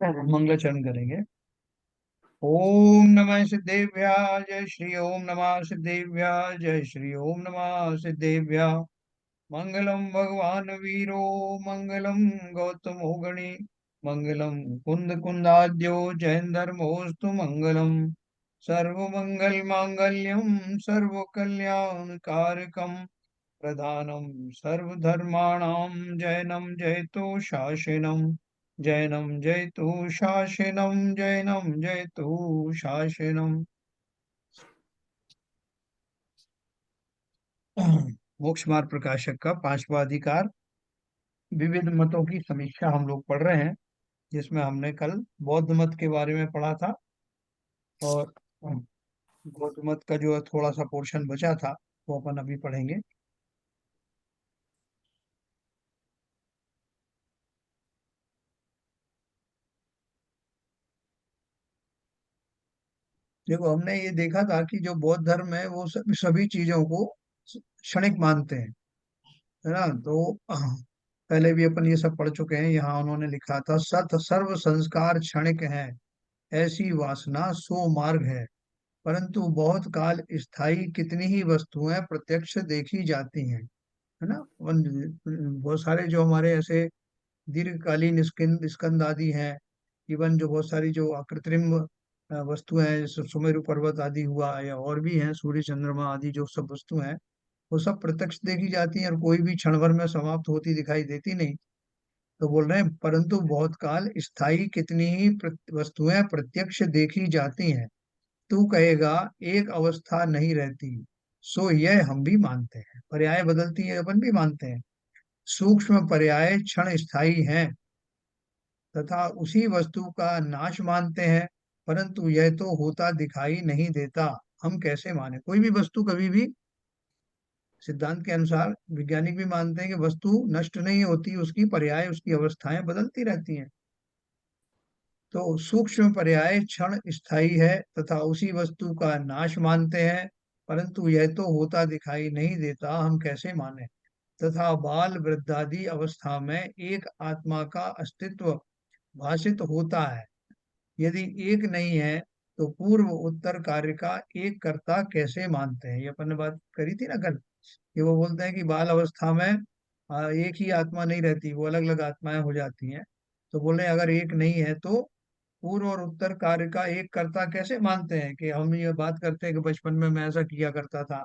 मंगलाचरण करेंगे। ओम नमः सिद्धेभ्याय जय श्री ओम नमः सिद्धेभ्याय जय श्री ओम नमः सिद्धेभ्याय। मंगलम भगवान वीरो मंगलम गौतमो गणे मंगलम कुंद कुंदाद्यो जैन धर्मोस्तु मंगलम। सर्वमंगल मांगल्यम सर्व कल्याण कारकम प्रधानम सर्वधर्माणां जैनम जयतु शासनम। जैनम जयतु शासनम जैनम जयतु शासनम। मोक्ष मार्ग प्रकाशक का पांचवा अधिकार, विविध मतों की समीक्षा हम लोग पढ़ रहे हैं, जिसमें हमने कल बौद्ध मत के बारे में पढ़ा था। और बौद्ध मत का जो थोड़ा सा पोर्शन बचा था वो अपन अभी पढ़ेंगे। देखो, हमने ये देखा था कि जो बौद्ध धर्म है वो सभी चीजों को क्षणिक मानते हैं, है ना। तो पहले भी अपन ये सब पढ़ चुके हैं। यहाँ उन्होंने लिखा था, सत सर्व संस्कार क्षणिक हैं, ऐसी वासना सो मार्ग है, परंतु बहुत काल स्थायी कितनी ही वस्तुएं प्रत्यक्ष देखी जाती हैं, है ना। बहुत सारे जो हमारे ऐसे दीर्घकालीन स्किन स्कंद आदि हैं, इवन जो बहुत सारी जो अकृत्रिम वस्तुएं हैं, जैसे सुमेरु पर्वत आदि हुआ, या और भी हैं, सूर्य चंद्रमा आदि जो सब वस्तुएं हैं, वो सब प्रत्यक्ष देखी जाती हैं और कोई भी क्षण भर में समाप्त होती दिखाई देती नहीं। तो बोल रहे हैं, परंतु बहुत काल स्थायी कितनी ही वस्तुएं प्रत्यक्ष देखी जाती हैं। तू कहेगा एक अवस्था नहीं रहती, सो यह हम भी मानते हैं। पर्याय बदलती है, अपन भी मानते हैं। सूक्ष्म पर्याय क्षण स्थायी हैं तथा उसी वस्तु का नाश मानते हैं, परंतु यह तो होता दिखाई नहीं देता, हम कैसे माने। कोई भी वस्तु कभी भी, सिद्धांत के अनुसार वैज्ञानिक भी मानते हैं कि वस्तु नष्ट नहीं होती, उसकी पर्याय उसकी अवस्थाएं बदलती रहती हैं। तो सूक्ष्म पर्याय क्षण स्थायी है तथा उसी वस्तु का नाश मानते हैं, परंतु यह तो होता दिखाई नहीं देता, हम कैसे माने। तथा बाल वृद्धादि अवस्था में एक आत्मा का अस्तित्व भाषित होता है। यदि एक नहीं है तो पूर्व उत्तर कार्य का एक कर्ता कैसे मानते हैं। ये अपन ने बात करी थी ना कल, कि वो बोलते हैं कि बाल अवस्था में एक ही आत्मा नहीं रहती, वो अलग अलग आत्माएं हो जाती हैं। तो बोले अगर एक नहीं है तो पूर्व और उत्तर कार्य का एक कर्ता कैसे मानते हैं। कि हम ये बात करते हैं कि बचपन में मैं ऐसा किया करता था,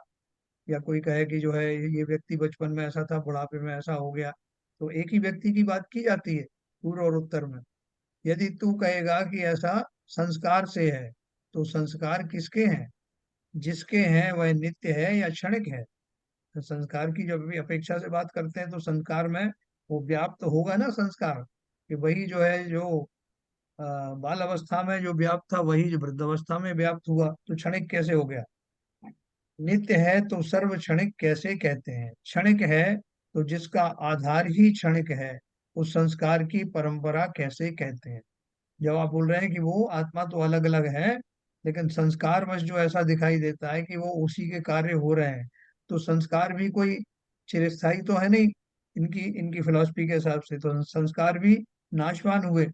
या कोई कहे कि जो है ये व्यक्ति बचपन में ऐसा था, बुढ़ापे में ऐसा हो गया, तो एक ही व्यक्ति की बात की जाती है पूर्व और उत्तर में। यदि तू कहेगा कि ऐसा संस्कार से है, तो संस्कार किसके हैं। जिसके हैं वह नित्य है या क्षणिक है। तो संस्कार की जब भी अपेक्षा से बात करते हैं तो संस्कार में वो व्याप्त होगा ना संस्कार, कि वही जो है जो अ, बाल अवस्था में जो व्याप्त था वही जो वृद्ध अवस्था में व्याप्त हुआ, तो क्षणिक कैसे हो गया। नित्य है तो सर्व क्षणिक कैसे कहते हैं। क्षणिक है तो जिसका आधार ही क्षणिक है, उस संस्कार की परंपरा कैसे कहते हैं। जब आप बोल रहे हैं कि वो आत्मा तो अलग अलग है, लेकिन संस्कार बस जो ऐसा दिखाई देता है कि वो उसी के कार्य हो रहे हैं, तो संस्कार भी कोई चिरस्थायी तो है नहीं। इनकी इनकी फिलॉसफी के हिसाब से तो संस्कार भी नाशवान हुए।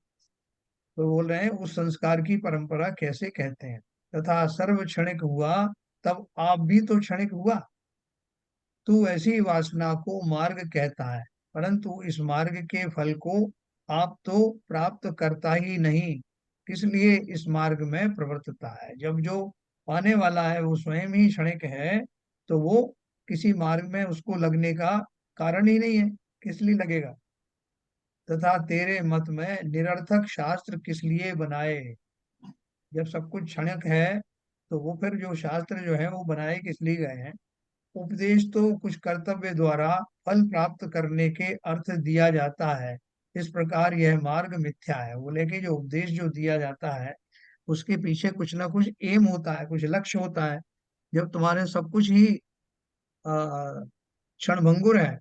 तो बोल रहे हैं उस संस्कार की परंपरा कैसे कहते हैं। तथा सर्व क्षणिक हुआ, तब आप भी तो क्षणिक हुआ। तू ऐसी वासना को मार्ग कहता है, परंतु इस मार्ग के फल को आप तो प्राप्त करता ही नहीं, किस लिए इस मार्ग में प्रवर्तता है। जब जो पाने वाला है वो स्वयं ही क्षणिक है, तो वो किसी मार्ग में उसको लगने का कारण ही नहीं है, किस लिए लगेगा। तथा तेरे मत में निरर्थक शास्त्र किस लिए बनाए। जब सब कुछ क्षणिक है, तो वो फिर जो शास्त्र जो है वो बनाए किस लिए गए हैं। उपदेश तो कुछ कर्तव्य द्वारा फल प्राप्त करने के अर्थ दिया जाता है, इस प्रकार यह मार्ग मिथ्या है। बोले कि जो उपदेश जो दिया जाता है उसके पीछे कुछ ना कुछ एम होता है, कुछ लक्ष्य होता है। जब तुम्हारे सब कुछ ही क्षणभंगुर है,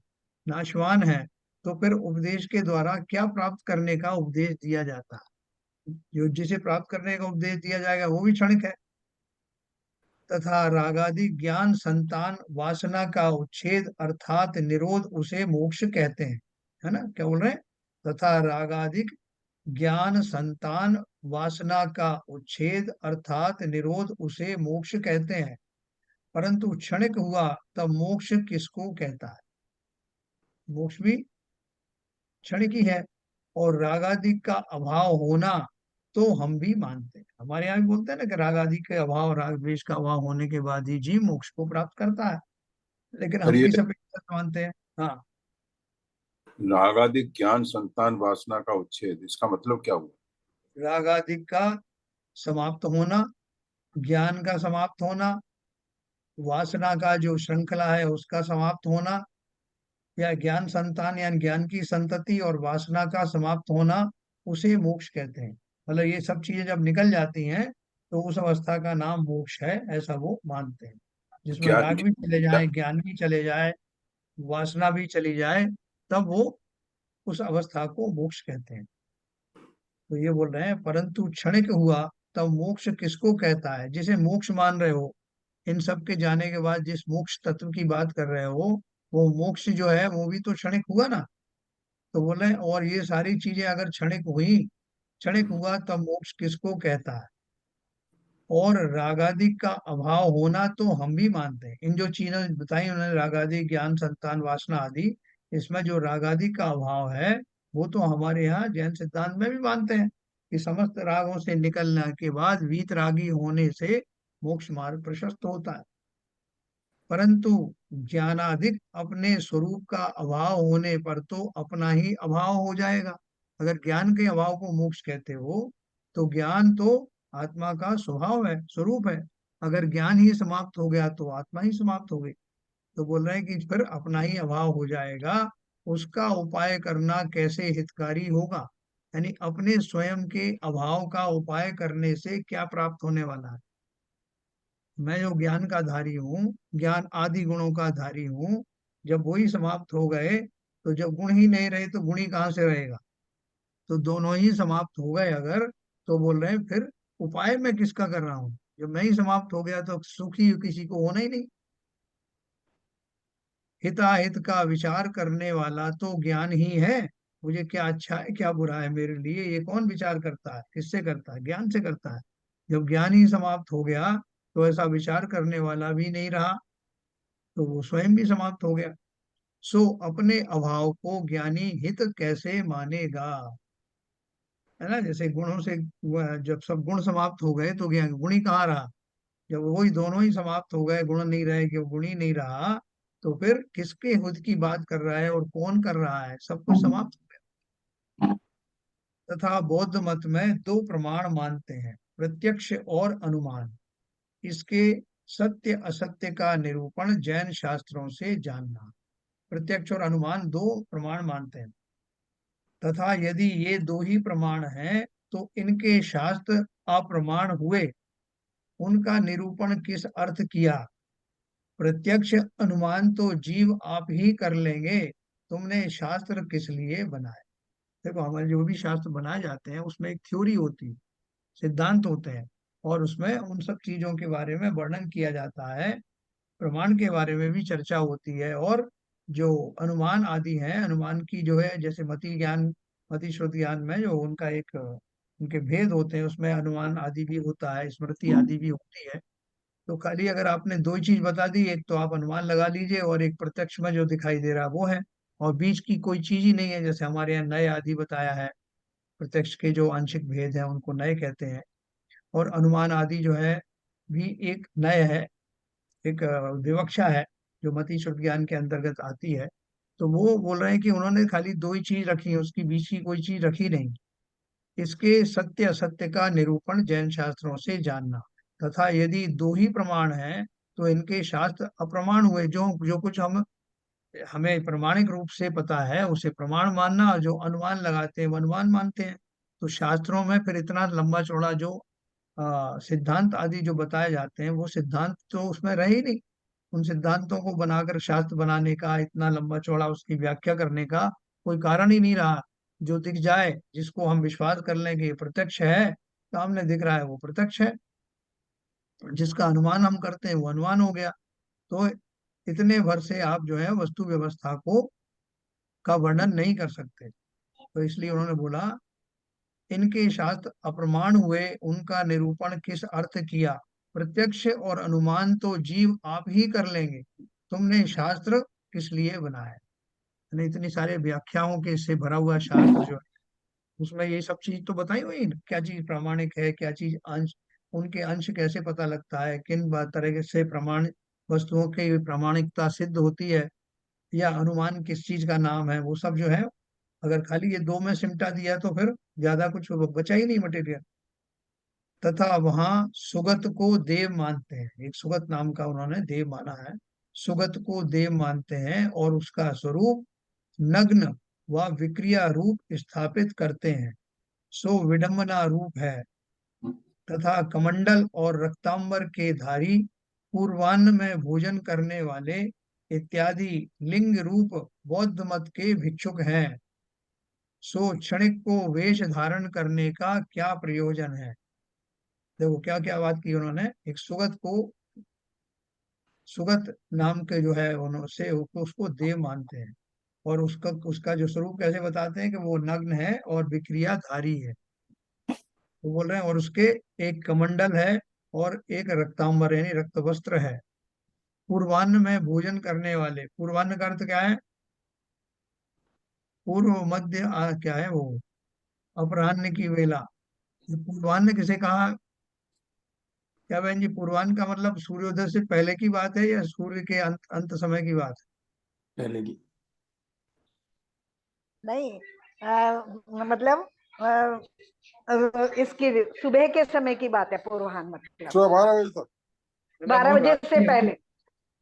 नाशवान है, तो फिर उपदेश के द्वारा क्या प्राप्त करने का उपदेश दिया जाता है। जो जिसे प्राप्त करने का उपदेश दिया जाएगा वो भी क्षणिक है। तथा रागादि ज्ञान संतान वासना का उच्छेद अर्थात निरोध उसे मोक्ष कहते हैं, है ना। क्या बोल रहे हैं, तथा रागादिक ज्ञान संतान वासना का उच्छेद अर्थात निरोध उसे मोक्ष कहते हैं। परंतु क्षणिक हुआ तब मोक्ष किसको कहता है? मोक्ष भी क्षणिक ही है। और रागादि का अभाव होना तो हम भी मानते हैं, हमारे यहाँ भी बोलते हैं ना कि रागादि के अभाव, राग द्वेष का अभाव होने के बाद ही जीव मोक्ष को प्राप्त करता है। लेकिन पर हम ये किस अपेक्षा से मानते हैं? हाँ। रागादिक ज्ञान संतान वासना का उच्छेद, इसका मतलब क्या हुआ? राग आदि का समाप्त होना, ज्ञान का समाप्त होना, वासना का जो श्रृंखला है उसका समाप्त होना, या ज्ञान संतान या ज्ञान की संतति और वासना का समाप्त होना, उसे मोक्ष कहते हैं। मतलब ये सब चीजें जब निकल जाती हैं तो उस अवस्था का नाम मोक्ष है, ऐसा वो मानते हैं। जिसमें ज्ञान राग भी चले क्या? जाए, ज्ञान भी चले जाए, वासना भी चली जाए, तब वो उस अवस्था को मोक्ष कहते हैं। तो ये बोल रहे हैं परंतु क्षणिक हुआ तब मोक्ष किसको कहता है? जिसे मोक्ष मान रहे हो, इन सब के जाने के बाद जिस मोक्ष तत्व की बात कर रहे हो, वो मोक्ष जो है वो भी तो क्षणिक हुआ ना। तो बोले और ये सारी चीजें अगर क्षणिक हुई, क्षणिक हुआ तब मोक्ष किसको कहता है? और रागादि का अभाव होना तो हम भी मानते हैं। इन जो चीजें बताई उन्होंने, रागादि, ज्ञान संतान वासना आदि, इसमें जो रागादि का अभाव है वो तो हमारे यहाँ जैन सिद्धांत में भी मानते हैं कि समस्त रागों से निकलने के बाद वीत रागी होने से मोक्ष मार्ग प्रशस्त होता है। परंतु ज्ञानाधिक अपने स्वरूप का अभाव होने पर तो अपना ही अभाव हो जाएगा। अगर ज्ञान के अभाव को मोक्ष कहते हो तो ज्ञान तो आत्मा का स्वभाव है, स्वरूप है। अगर ज्ञान ही समाप्त हो गया तो आत्मा ही समाप्त हो गई। तो बोल रहे हैं कि फिर अपना ही अभाव हो जाएगा। उसका उपाय करना कैसे हितकारी होगा? यानी अपने स्वयं के अभाव का उपाय करने से क्या प्राप्त होने वाला है? मैं जो ज्ञान का धारी हूँ, ज्ञान आदि गुणों का धारी हूँ, जब वही समाप्त हो गए तो जब गुण ही नहीं रहे तो गुण ही कहाँ से रहेगा? तो दोनों ही समाप्त हो गए अगर, तो बोल रहे हैं फिर उपाय मैं किसका कर रहा हूँ? जब मैं ही समाप्त हो गया तो सुखी किसी को होना ही नहीं। हिताहित का विचार करने वाला तो ज्ञान ही है। मुझे क्या अच्छा है क्या बुरा है मेरे लिए, ये कौन विचार करता है? किससे करता है? ज्ञान से करता है। जब ज्ञान ही समाप्त हो गया तो ऐसा विचार करने वाला भी नहीं रहा, तो वो स्वयं भी समाप्त हो गया। सो अपने अभाव को ज्ञानी हित कैसे मानेगा? है ना, जैसे गुणों से जब सब गुण समाप्त हो गए तो ज्ञान गुण ही कहाँ रहा? जब वही दोनों ही समाप्त हो गए, गुण नहीं रहे कि गुण ही नहीं रहा, तो फिर किसके हित की बात कर रहा है और कौन कर रहा है? सब कुछ समाप्त हो गया। तथा बौद्ध मत में दो प्रमाण मानते हैं, प्रत्यक्ष और अनुमान। इसके सत्य असत्य का निरूपण जैन शास्त्रों से जानना। प्रत्यक्ष और अनुमान दो प्रमाण मानते हैं। तथा यदि ये दो ही प्रमाण हैं तो इनके शास्त्र अप्रमाण हुए। उनका निरूपण किस अर्थ किया? प्रत्यक्ष अनुमान तो जीव आप ही कर लेंगे, तुमने शास्त्र किस लिए बनाए? देखो, हमारे जो भी शास्त्र बनाए जाते हैं उसमें एक थ्योरी होती है, सिद्धांत होते हैं, और उसमें उन सब चीजों के बारे में वर्णन किया जाता है। प्रमाण के बारे में भी चर्चा होती है। और जो अनुमान आदि हैं, अनुमान की जो है, जैसे मति ज्ञान, मति श्रुति ज्ञान में जो उनका एक उनके भेद होते हैं, उसमें अनुमान आदि भी होता है, स्मृति आदि भी होती है। तो खाली अगर आपने दो ही चीज बता दी, एक तो आप अनुमान लगा लीजिए और एक प्रत्यक्ष में जो दिखाई दे रहा है वो है, और बीच की कोई चीज ही नहीं है। जैसे हमारे यहाँ नए आदि बताया है, प्रत्यक्ष के जो आंशिक भेद हैं उनको नए कहते हैं। और अनुमान आदि जो है भी एक नए है, एक विवक्षा है जो मति शुद्ध ज्ञान के अंतर्गत आती है। तो वो बोल रहे हैं कि उन्होंने खाली दो ही चीज रखी है, उसकी बीच की कोई चीज रखी नहीं। इसके सत्य असत्य का निरूपण जैन शास्त्रों से जानना। तथा यदि दो ही प्रमाण हैं तो इनके शास्त्र अप्रमाण हुए। जो जो कुछ हम हमें प्रमाणिक रूप से पता है उसे प्रमाण मानना, और जो अनुमान लगाते हैं वो अनुमान मानते हैं। तो शास्त्रों में फिर इतना लंबा चौड़ा जो सिद्धांत आदि जो बताए जाते हैं वो सिद्धांत तो उसमें रहे ही नहीं। उन सिद्धांतों को बनाकर शास्त्र बनाने का, इतना लंबा चौड़ा उसकी व्याख्या करने का कोई कारण ही नहीं रहा। जो दिख जाए, जिसको हम विश्वास कर लें कि ये प्रत्यक्ष है, सामने दिख रहा है वो प्रत्यक्ष है, जिसका अनुमान हम करते हैं वो अनुमान हो गया। तो इतने भर से आप जो है वस्तु व्यवस्था को का वर्णन नहीं कर सकते। तो इसलिए उन्होंने बोला इनके शास्त्र अप्रमाण हुए, उनका निरूपण किस अर्थ किया? प्रत्यक्ष और अनुमान तो जीव आप ही कर लेंगे, तुमने शास्त्र किस लिए बनाया? यानी इतनी सारे व्याख्याओं के इससे भरा हुआ शास्त्र जो है, उसमें ये सब चीज तो बताई हुई ना, क्या चीज प्रामाणिक है, क्या चीज अंश, उनके अंश कैसे पता लगता है, किन तरह से प्रमाण वस्तुओं की प्रामाणिकता सिद्ध होती है, या अनुमान किस चीज का नाम है, वो सब जो है, अगर खाली ये दो में सिमटा दिया तो फिर ज्यादा कुछ बचा ही नहीं मटेरियल। तथा वहां सुगत को देव मानते हैं, एक सुगत नाम का उन्होंने देव माना है, सुगत को देव मानते हैं और उसका स्वरूप नग्न व विक्रिया रूप स्थापित करते हैं, सो विडंबना रूप है। तथा कमंडल और रक्तांबर के धारी, पूर्वान्न में भोजन करने वाले इत्यादि लिंग रूप बौद्ध मत के भिक्षुक हैं, सो क्षणिक को वेश धारण करने का क्या प्रयोजन है? देखो क्या क्या बात की उन्होंने, एक सुगत को, सुगत नाम के जो है उनसे उसको देव मानते हैं, और उसका उसका जो स्वरूप कैसे बताते हैं कि वो नग्न है और विक्रियाधारी है, वो बोल रहे हैं, और उसके एक कमंडल है और एक रक्तांबर यानी रक्त वस्त्र है। पूर्वान्न में भोजन करने वाले, पूर्वान्न का अर्थ क्या है? पूर्व मध्य क्या है वो, अपराह्न की वेला। ये पूर्वान्न किसे कहा? क्या बहन जी, पूर्वान्न का मतलब सूर्योदय से पहले की बात है या सूर्य के अंत अंत समय की बात पहले की। नहीं, मतलब इसकी सुबह के समय की बात है पूर्वाह्न, मतलब सुबह 12 बजे तक। है? मतलब 12 वो बजे से रात्रि, पहले।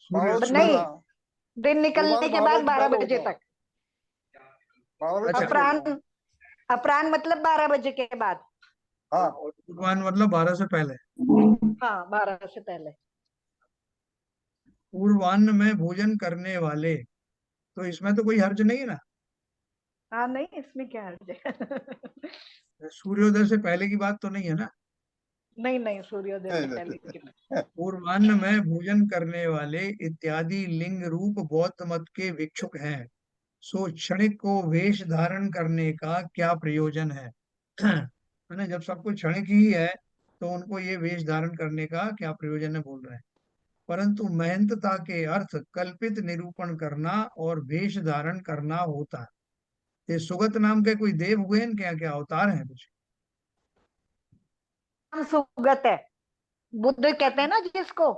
सूर्य 12 बजे नहीं, सुबह। दिन पूर्वाह्न निकलने के 12 बाद बजे से 12 पहले बजे होता है। तक। 12 बजे अच्छा, पहले होता है। अपराह्न, अपराह्न मतलब 12 बजे के बाद। हाँ। और पूर्वान्न मतलब 12 से पहले। हाँ, 12 से पहले। पूर्वान्न में भोजन करने वाले, तो इसमें तो कोई हर्ज नहीं है ना, हाँ, नहीं इसमें क्या हर्ज है? सूर्योदय से पहले की बात तो नहीं है ना। नहीं नहीं, सूर्योदय से नहीं, पहले नहीं, की नहीं। नहीं। पूर्वान्न में भोजन करने वाले इत्यादि लिंग रूप बौद्ध मत के भिक्षुक हैं, सो क्षणिक को वेश धारण करने का क्या प्रयोजन है? मैंने जब सब कुछ क्षणिक ही है, तो उनको ये वेश धारण करने का क्या प्रयोजन है बोल रहे हैं। परंतु महंतता के अर्थ कल्पित निरूपण करना और वेश धारण करना होता है। ये सुगत नाम के कोई देव हुए हैं क्या, क्या अवतार हैं कुछ? नाम सुगत है, बुद्ध कहते हैं ना जिसको,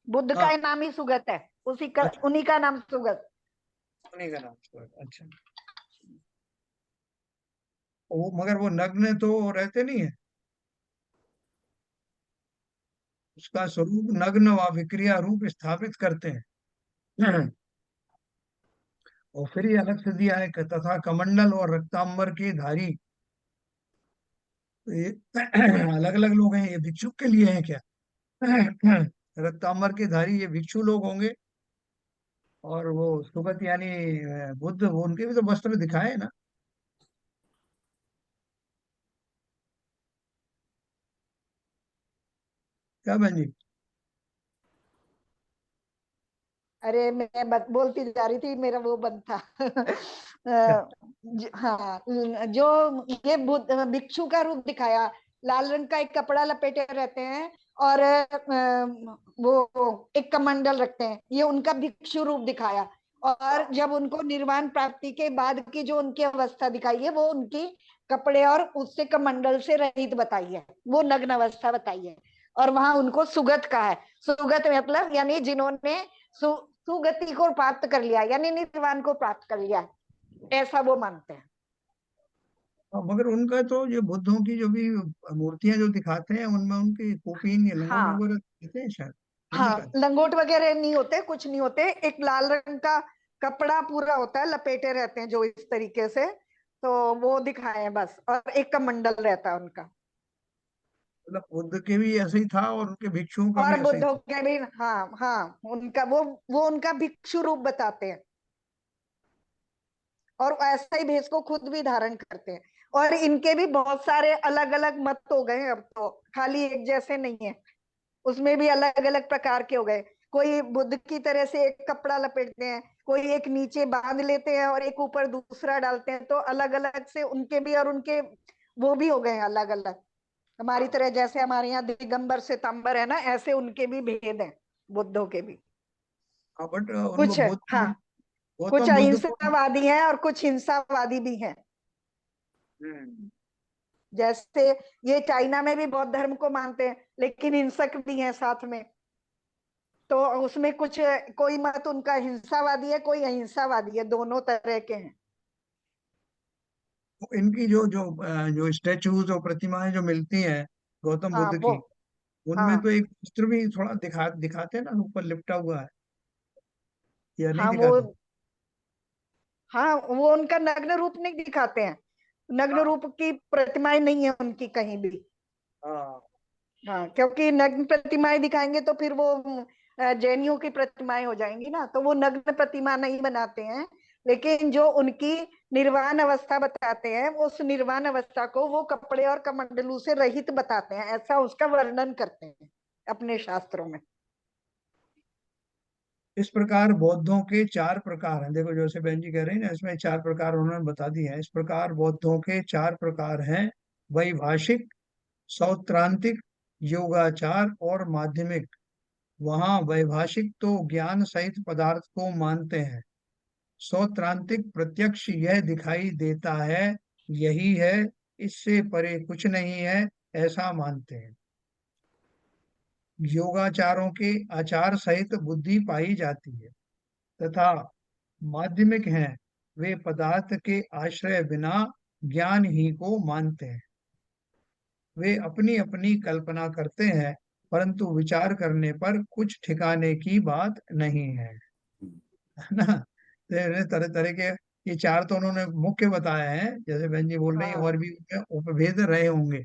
बुद्ध हाँ। का ही नाम ही सुगत है, उसी का, अच्छा, उन्हीं का नाम सुगत। उन्हीं का नाम सुगत, अच्छा। वो मगर वो नग्न तो रहते नहीं है, उसका स्वरूप नग्न व विक्रिया रूप स्थापित करते हैं। और फिर ये अलग से दिया है कि तथा कमंडल और रक्तांबर के धारी, तो ये अलग अलग लोग हैं, ये भिक्षुक के लिए हैं क्या? रक्तांबर के धारी ये भिक्षु लोग होंगे, और वो सुगत यानी बुद्ध, वो उनके भी तो वस्त्र दिखाए ना। क्या बहन जी? अरे मैं बोलती जा रही थी, मेरा वो बंद था। हाँ, जो ये बुद्ध भिक्षु का रूप दिखाया, लाल रंग का एक कपड़ा लपेटे रहते हैं, और वो एक कमंडल रखते हैं, ये उनका भिक्षु रूप दिखाया। और जब उनको निर्वाण प्राप्ति के बाद की जो उनकी अवस्था दिखाई है, वो उनकी कपड़े और उससे कमंडल से रहित बताई है, वो नग्न अवस्था बताई है। और वहां उनको सुगत कहा है। सुगत मतलब यानी जिन्होंने सुगति को प्राप्त कर लिया, यानी निर्वाण को प्राप्त कर लिया, ऐसा वो मानते हैं। मगर उनका तो ये बुद्धों की जो भी मूर्तियां जो दिखाते हैं, उनमें उनकी कॉपी या लंगोट हाँ वगैरह देते हैं शायद, नहीं हाँ, दिखाते? लंगोट वगैरह नहीं होते, कुछ नहीं होते, एक लाल रंग का कपड़ा पूरा होता है, लपेटे रहते हैं जो इस तरीके से, तो वो दिखाए हैं बस, और एक कमंडल रहता है उनका। मतलब बुद्ध के भी ऐसे ही था और उनके भिक्षुओं का भी और ऐसे ही बुद्धों था। के भी, हाँ हाँ, उनका वो उनका भिक्षु रूप बताते हैं, और ऐसा ही भेष को खुद भी धारण करते हैं। और इनके भी बहुत सारे अलग अलग मत हो गए हैं, अब तो खाली एक जैसे नहीं है, उसमें भी अलग अलग प्रकार के हो गए। कोई बुद्ध की तरह से एक कपड़ा लपेटते हैं, कोई एक नीचे बांध लेते हैं और एक ऊपर दूसरा डालते हैं, तो अलग अलग से उनके भी, और उनके वो भी हो गए हैं अलग अलग। हमारी तरह जैसे हमारे यहाँ दिगंबर सितंबर है ना, ऐसे उनके भी भेद हैं, बुद्धों के भी। हाँ, बट उनको कुछ है, हाँ, कुछ गौतम बुद्ध को। अहिंसावादी हैं और कुछ हिंसावादी भी हैं। हम्म, जैसे ये चाइना में भी बौद्ध धर्म को मानते हैं, लेकिन हिंसक भी हैं साथ में। तो उसमें कुछ, कोई मत उनका हिंसावादी है, कोई अहिंसावादी है, दोनों तरह के हैं। इनकी जो जो जो स्टेचूज और प्रतिमाएं जो मिलती हैं गौतम हाँ बुद्ध वो, की, उनमें तो हाँ एक वस्त्र भी थोड़ा दिखाते हैं ना, ऊपर लिपटा हुआ है, या नहीं हाँ वो, दिखाते? हाँ वो उनका नग्न रूप नहीं दिखाते हैं। नग्न हाँ रूप की प्रतिमाएं नहीं है उनकी कहीं भी। हाँ। हाँ, क्योंकि नग्न प्रतिमाएं दिखाएंगे तो फिर वो जैनियों की प्रतिमाएं हो जाएंगी ना, तो वो नग्न प्रतिमा नहीं बनाते हैं। लेकिन जो उनकी निर्वाण अवस्था बताते हैं, उस निर्वाण अवस्था को वो कपड़े और कमंडलू से रहित बताते हैं, ऐसा उसका वर्णन करते हैं अपने शास्त्रों में। इस प्रकार बौद्धों के चार प्रकार हैं। देखो जैसे बहन जी कह रही हैं ना, इसमें चार प्रकार उन्होंने बता दिए हैं। इस प्रकार बौद्धों के चार प्रकार हैं: वैभाषिक, सौत्रांतिक, योगाचार और माध्यमिक। वहाँ वैभाषिक तो ज्ञान सहित पदार्थ को मानते हैं। सौत्रांतिक प्रत्यक्ष यह दिखाई देता है, यही है, इससे परे कुछ नहीं है, ऐसा मानते हैं। योगाचारों के आचार सहित बुद्धि पाई जाती है। तथा माध्यमिक हैं, वे पदार्थ के आश्रय बिना ज्ञान ही को मानते हैं। वे अपनी अपनी कल्पना करते हैं, परंतु विचार करने पर कुछ ठिकाने की बात नहीं है। है ना? तो ये तरह तरह के, ये चार तो उन्होंने मुख्य बताए हैं, जैसे बहन जी बोल रही हैं, हाँ और भी उनमें उपभेद रहे होंगे।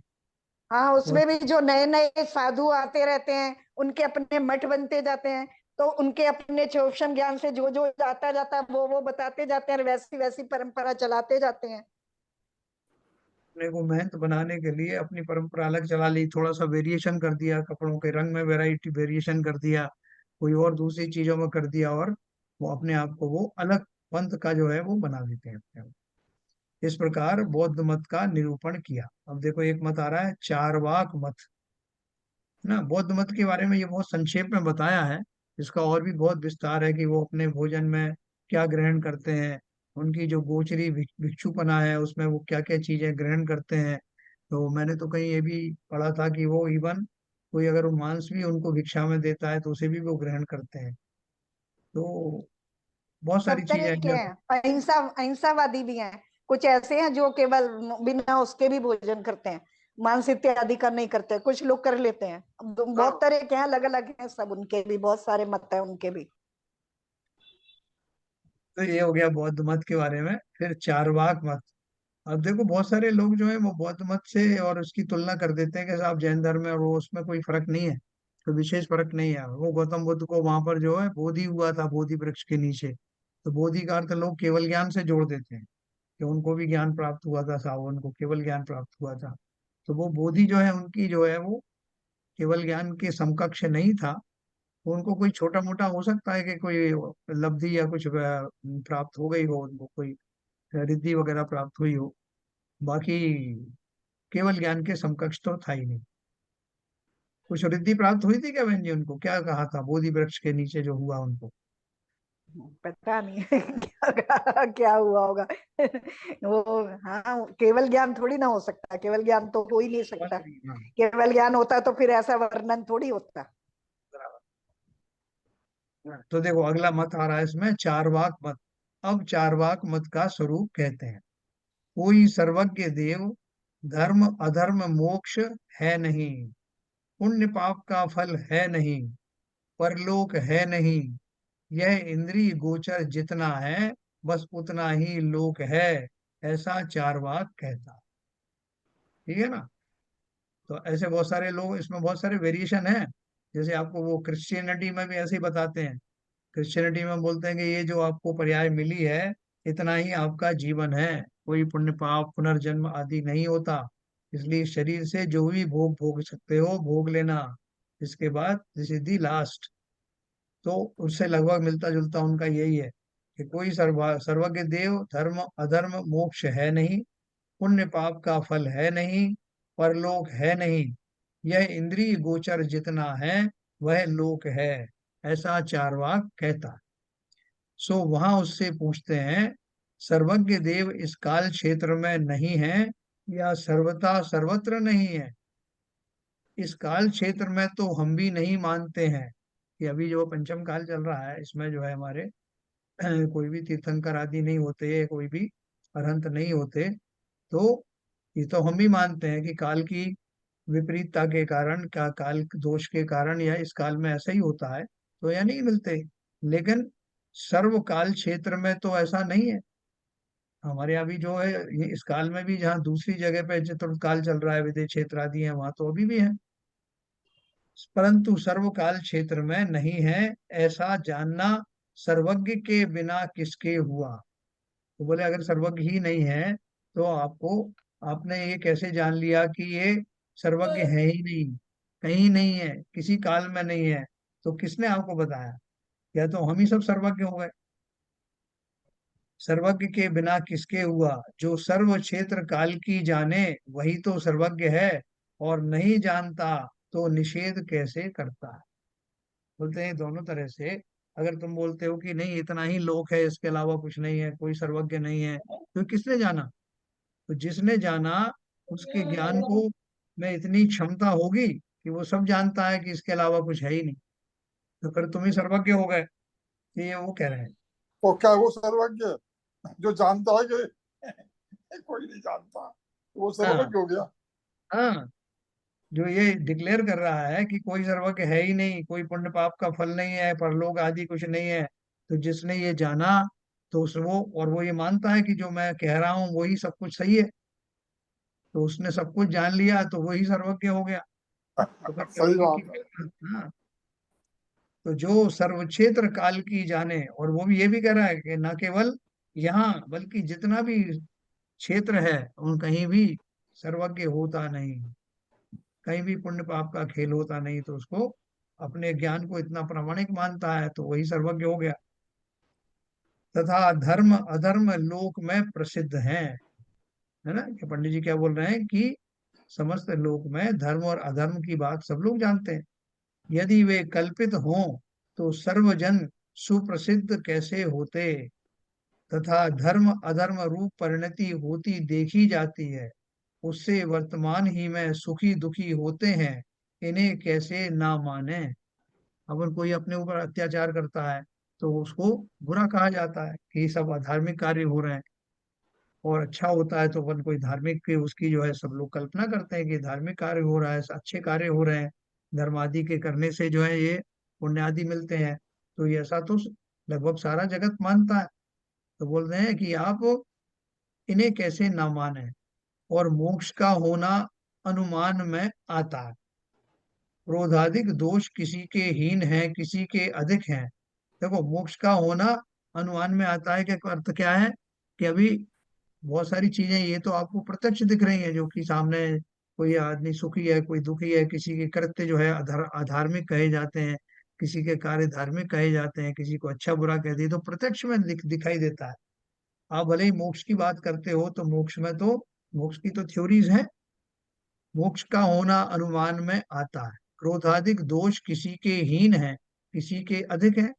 हाँ, बहुत। उसमें भी जो नए नए साधु आते रहते हैं, उनके अपने मठ बनते जाते हैं। तो उनके अपने चोषण ज्ञान से जो जो आता जाता है वो बताते जाते हैं, और वैसी वैसी परंपरा चलाते जाते हैं। अपने को महंत बनाने के लिए अपनी परंपरा अलग चला ली, थोड़ा सा वेरिएशन कर दिया, कपड़ों के रंग में वैरायटी वेरिएशन कर दिया, कोई और दूसरी चीजों में कर दिया, और वो अपने आप को वो अलग पंथ का जो है वो बना देते हैं अपने आप। इस प्रकार बौद्ध मत का निरूपण किया। अब देखो एक मत आ रहा है चारवाक मत, है ना? बौद्ध मत के बारे में ये बहुत संक्षेप में बताया है। इसका और भी बहुत विस्तार है कि वो अपने भोजन में क्या ग्रहण करते हैं, उनकी जो गोचरी भिक्षुपना है उसमें वो क्या क्या चीजें ग्रहण करते हैं। तो मैंने तो कहीं ये भी पढ़ा था कि वो इवन कोई अगर वो मांस भी उनको भिक्षा में देता है तो उसे भी वो ग्रहण करते हैं। तो बहुत सब सारी चीजें तरह हैं के जैसे। हैं, अहिंसा अहिंसावादी भी हैं। कुछ ऐसे हैं जो केवल बिना उसके भी भोजन करते हैं, मांस इत्यादि का नहीं करते। कुछ लोग कर लेते हैं। बहुत हाँ, तरह के हैं, अलग अलग हैं सब, उनके भी बहुत सारे मत है उनके भी। तो ये हो गया बौद्ध मत के बारे में। फिर चारवाक मत। अब देखो बहुत सारे लोग जो है वो बौद्ध मत से और उसकी तुलना कर देते हैं कि साहब जैन धर्म है और वो, उसमें कोई फर्क नहीं है, कोई विशेष फर्क नहीं है। वो गौतम बुद्ध को वहां पर जो है बोधि हुआ था, बोधि वृक्ष के नीचे, तो बोधि का अर्थ लोग केवल ज्ञान से जोड़ देते हैं कि उनको भी ज्ञान प्राप्त हुआ था, साहब उनको केवल ज्ञान प्राप्त हुआ था। तो वो बोधि जो है उनकी जो है वो केवल ज्ञान के समकक्ष नहीं था। तो उनको कोई छोटा मोटा हो सकता है कि कोई लब्धि या कुछ प्राप्त हो गई हो, उनको कोई रिद्धि वगैरह प्राप्त हुई हो, बाकी केवल ज्ञान के समकक्ष तो था ही नहीं। कुछ रिद्धि प्राप्त हुई थी क्या बहन जी उनको? क्या कहा था बोधि वृक्ष के नीचे जो हुआ उनको? पता नहीं क्या हुआ होगा वो। हाँ, केवल ज्ञान थोड़ी ना हो सकता, केवल ज्ञान तो हो ही नहीं सकता। हाँ, केवल ज्ञान होता तो फिर ऐसा वर्णन थोड़ी होता। बराबर। हाँ, तो देखो अगला मत आ रहा है इसमें चारवाक मत। अब चारवाक मत का स्वरूप कहते हैं: कोई सर्वज्ञ देव, धर्म अधर्म मोक्ष है नहीं, पुण्य पाप का फल है नहीं, परलोक है नहीं, यह इंद्रिय गोचर जितना है बस उतना ही लोक है, ऐसा चारवाक कहता। ठीक है ना? तो ऐसे बहुत सारे लोग, इसमें बहुत सारे वेरिएशन हैं। जैसे आपको वो क्रिश्चियनिटी में भी ऐसे ही बताते हैं। क्रिश्चियनिटी में बोलते हैं कि ये जो आपको पर्याय मिली है, इतना ही आपका जीवन है, कोई पुण्य पाप पुनर्जन्म आदि नहीं होता, इसलिए शरीर से जो भी भोग भोग सकते हो भोग लेना, इसके बाद दिस इज दी लास्ट। तो उससे लगभग मिलता जुलता उनका यही है कि कोई सर्वज्ञ देव, धर्म अधर्म मोक्ष है नहीं, पुण्य पाप का फल है नहीं, परलोक है नहीं, यह इंद्रिय गोचर जितना है वह लोक है, ऐसा चार्वाक कहता है। सो वहां उससे पूछते हैं, सर्वज्ञ देव इस काल क्षेत्र में नहीं है या सर्वथा सर्वत्र नहीं है? इस काल क्षेत्र में तो हम भी नहीं मानते हैं कि अभी जो पंचम काल चल रहा है इसमें जो है हमारे कोई भी तीर्थंकर आदि नहीं होते, कोई भी अरहंत नहीं होते। तो ये तो हम भी मानते हैं कि काल की विपरीतता के कारण, क्या काल दोष के कारण या इस काल में ऐसा ही होता है, तो या नहीं मिलते। लेकिन सर्व काल क्षेत्र में तो ऐसा नहीं है। हमारे यहाँ भी जो है ये इस काल में भी, जहाँ दूसरी जगह पे चतुर्थ काल चल रहा है, विदेश क्षेत्र आदि है, वहां तो अभी भी है, परंतु सर्वकाल क्षेत्र में नहीं है, ऐसा जानना सर्वज्ञ के बिना किसके हुआ। तो बोले अगर सर्वज्ञ ही नहीं है तो आपको, आपने ये कैसे जान लिया कि ये सर्वज्ञ है ही नहीं, कहीं नहीं है, किसी काल में नहीं है? तो किसने आपको बताया? या तो हम ही सब सर्वज्ञ हो गए। सर्वज्ञ के बिना किसके हुआ, जो सर्व क्षेत्र काल की जाने वही तो सर्वज्ञ है, और नहीं जानता तो निषेध कैसे करता है? बोलते हैं दोनों तरह से। अगर तुम बोलते हो कि नहीं इतना ही लोक है, इसके अलावा कुछ नहीं है, कोई सर्वज्ञ नहीं है, तो किसने जाना? तो जिसने जाना उसके ज्ञान को में इतनी क्षमता होगी कि वो सब जानता है कि इसके अलावा कुछ है ही नहीं। तो फिर तुम ही सर्वज्ञ हो गए, तो ये वो कह रहे हैं। तो क्या वो सर्वज्ञ जो जानता है कि कोई नहीं जानता, वो हाँ, सर्वज्ञ हो गया? हाँ, जो ये डिक्लेयर कर रहा है कि कोई सर्वज्ञ है ही नहीं, कोई पुण्य पाप का फल नहीं है, परलोक आदि कुछ नहीं है, तो जिसने ये जाना, तो उस वो, और वो ये मानता है कि जो मैं कह रहा हूँ वही सब कुछ सही है, तो उसने सब कुछ जान लिया तो वही सर्वज्ञ हो गया। तो फिर सही सर्वज्ञ की बात है। हाँ, तो जो सर्व क्षेत्र काल की जाने, और वो भी ये भी कह रहा है कि न केवल यहाँ बल्कि जितना भी क्षेत्र है उन कहीं भी सर्वज्ञ होता नहीं, कहीं भी पुण्य पाप का खेल होता नहीं, तो उसको अपने ज्ञान को इतना प्रामाणिक मानता है तो वही सर्वज्ञ हो गया। तथा धर्म अधर्म लोक में प्रसिद्ध हैं, है ना? कि पंडित जी क्या बोल रहे हैं कि समस्त लोक में धर्म और अधर्म की बात सब लोग जानते हैं। यदि वे कल्पित हों तो सर्वजन सुप्रसिद्ध कैसे होते, तथा धर्म अधर्म रूप परिणति होती देखी जाती है, उससे वर्तमान ही में सुखी दुखी होते हैं, इन्हें कैसे ना माने? अपन कोई अपने ऊपर अत्याचार करता है तो उसको बुरा कहा जाता है कि ये सब अधार्मिक कार्य हो रहे हैं, और अच्छा होता है तो अपन कोई धार्मिक की उसकी जो है सब लोग कल्पना करते हैं कि धार्मिक कार्य हो रहा है, अच्छे कार्य हो रहे हैं, धर्म आदि के करने से जो है ये पुण्य आदि मिलते हैं। तो ये ऐसा तो लगभग सारा जगत मानता है। तो बोल रहे हैं कि आप इन्हें कैसे ना माने, और मोक्ष का होना अनुमान में आता है। क्रोधाधिक दोष किसी के हीन है, किसी के अधिक है। देखो, मोक्ष का होना अनुमान में आता है, क्या अर्थ क्या है? कि अभी बहुत सारी चीजें ये तो आपको प्रत्यक्ष दिख रही हैं, जो कि सामने कोई आदमी सुखी है, कोई दुखी है, किसी के कृत्य जो है अधार्मिक कहे जाते हैं, किसी के कार्य धार्मिक कहे जाते हैं, किसी को अच्छा बुरा कह दिए, तो प्रत्यक्ष में दिखाई देता है। आप भले ही मोक्ष की बात करते हो, तो मोक्ष में तो, मोक्ष की तो थ्योरीज है। मोक्ष का होना अनुमान में आता है। क्रोधाधिक दोष किसी के हीन है, किसी के अधिक है,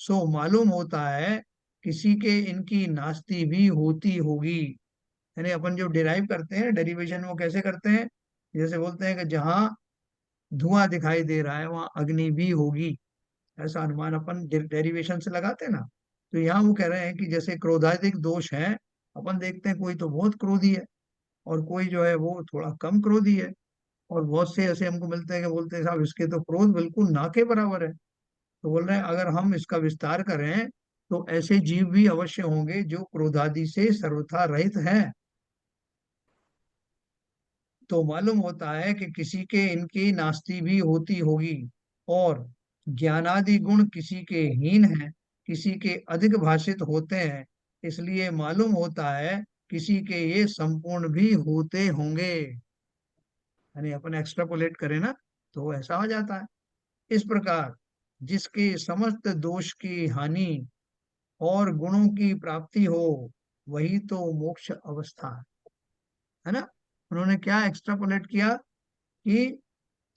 सो मालूम होता है किसी के इनकी नास्ती भी होती होगी। यानी अपन जो डिराइव करते हैं डेरिवेशन, वो कैसे करते हैं? जैसे बोलते हैं कि जहाँ धुआं दिखाई दे रहा है वहां अग्नि भी होगी, ऐसा अनुमान अपन डेरिवेशन से लगाते हैं ना। तो यहाँ वो कह रहे हैं कि जैसे क्रोधाधिक दोष है, अपन देखते हैं कोई तो बहुत क्रोधी है, और कोई जो है वो थोड़ा कम क्रोधी है, और बहुत से ऐसे हमको मिलते हैं कि बोलते हैं साहब इसके तो क्रोध बिल्कुल ना के बराबर है। तो बोल रहे हैं अगर हम इसका विस्तार करें तो ऐसे जीव भी अवश्य होंगे जो क्रोधादि से सर्वथा रहित हैं। तो मालूम होता है कि किसी के इनकी नास्ती भी होती होगी, और ज्ञानादि गुण किसी के हीन हैं, किसी के अधिक भाषित होते हैं, इसलिए मालूम होता है किसी के ये संपूर्ण भी होते होंगे। यानी अपन एक्स्ट्रापोलेट करें ना, तो ऐसा हो जाता है। इस प्रकार जिसके समस्त दोष की हानि और गुणों की प्राप्ति हो, वही तो मोक्ष अवस्था है। है ना। उन्होंने क्या एक्स्ट्रापोलेट किया कि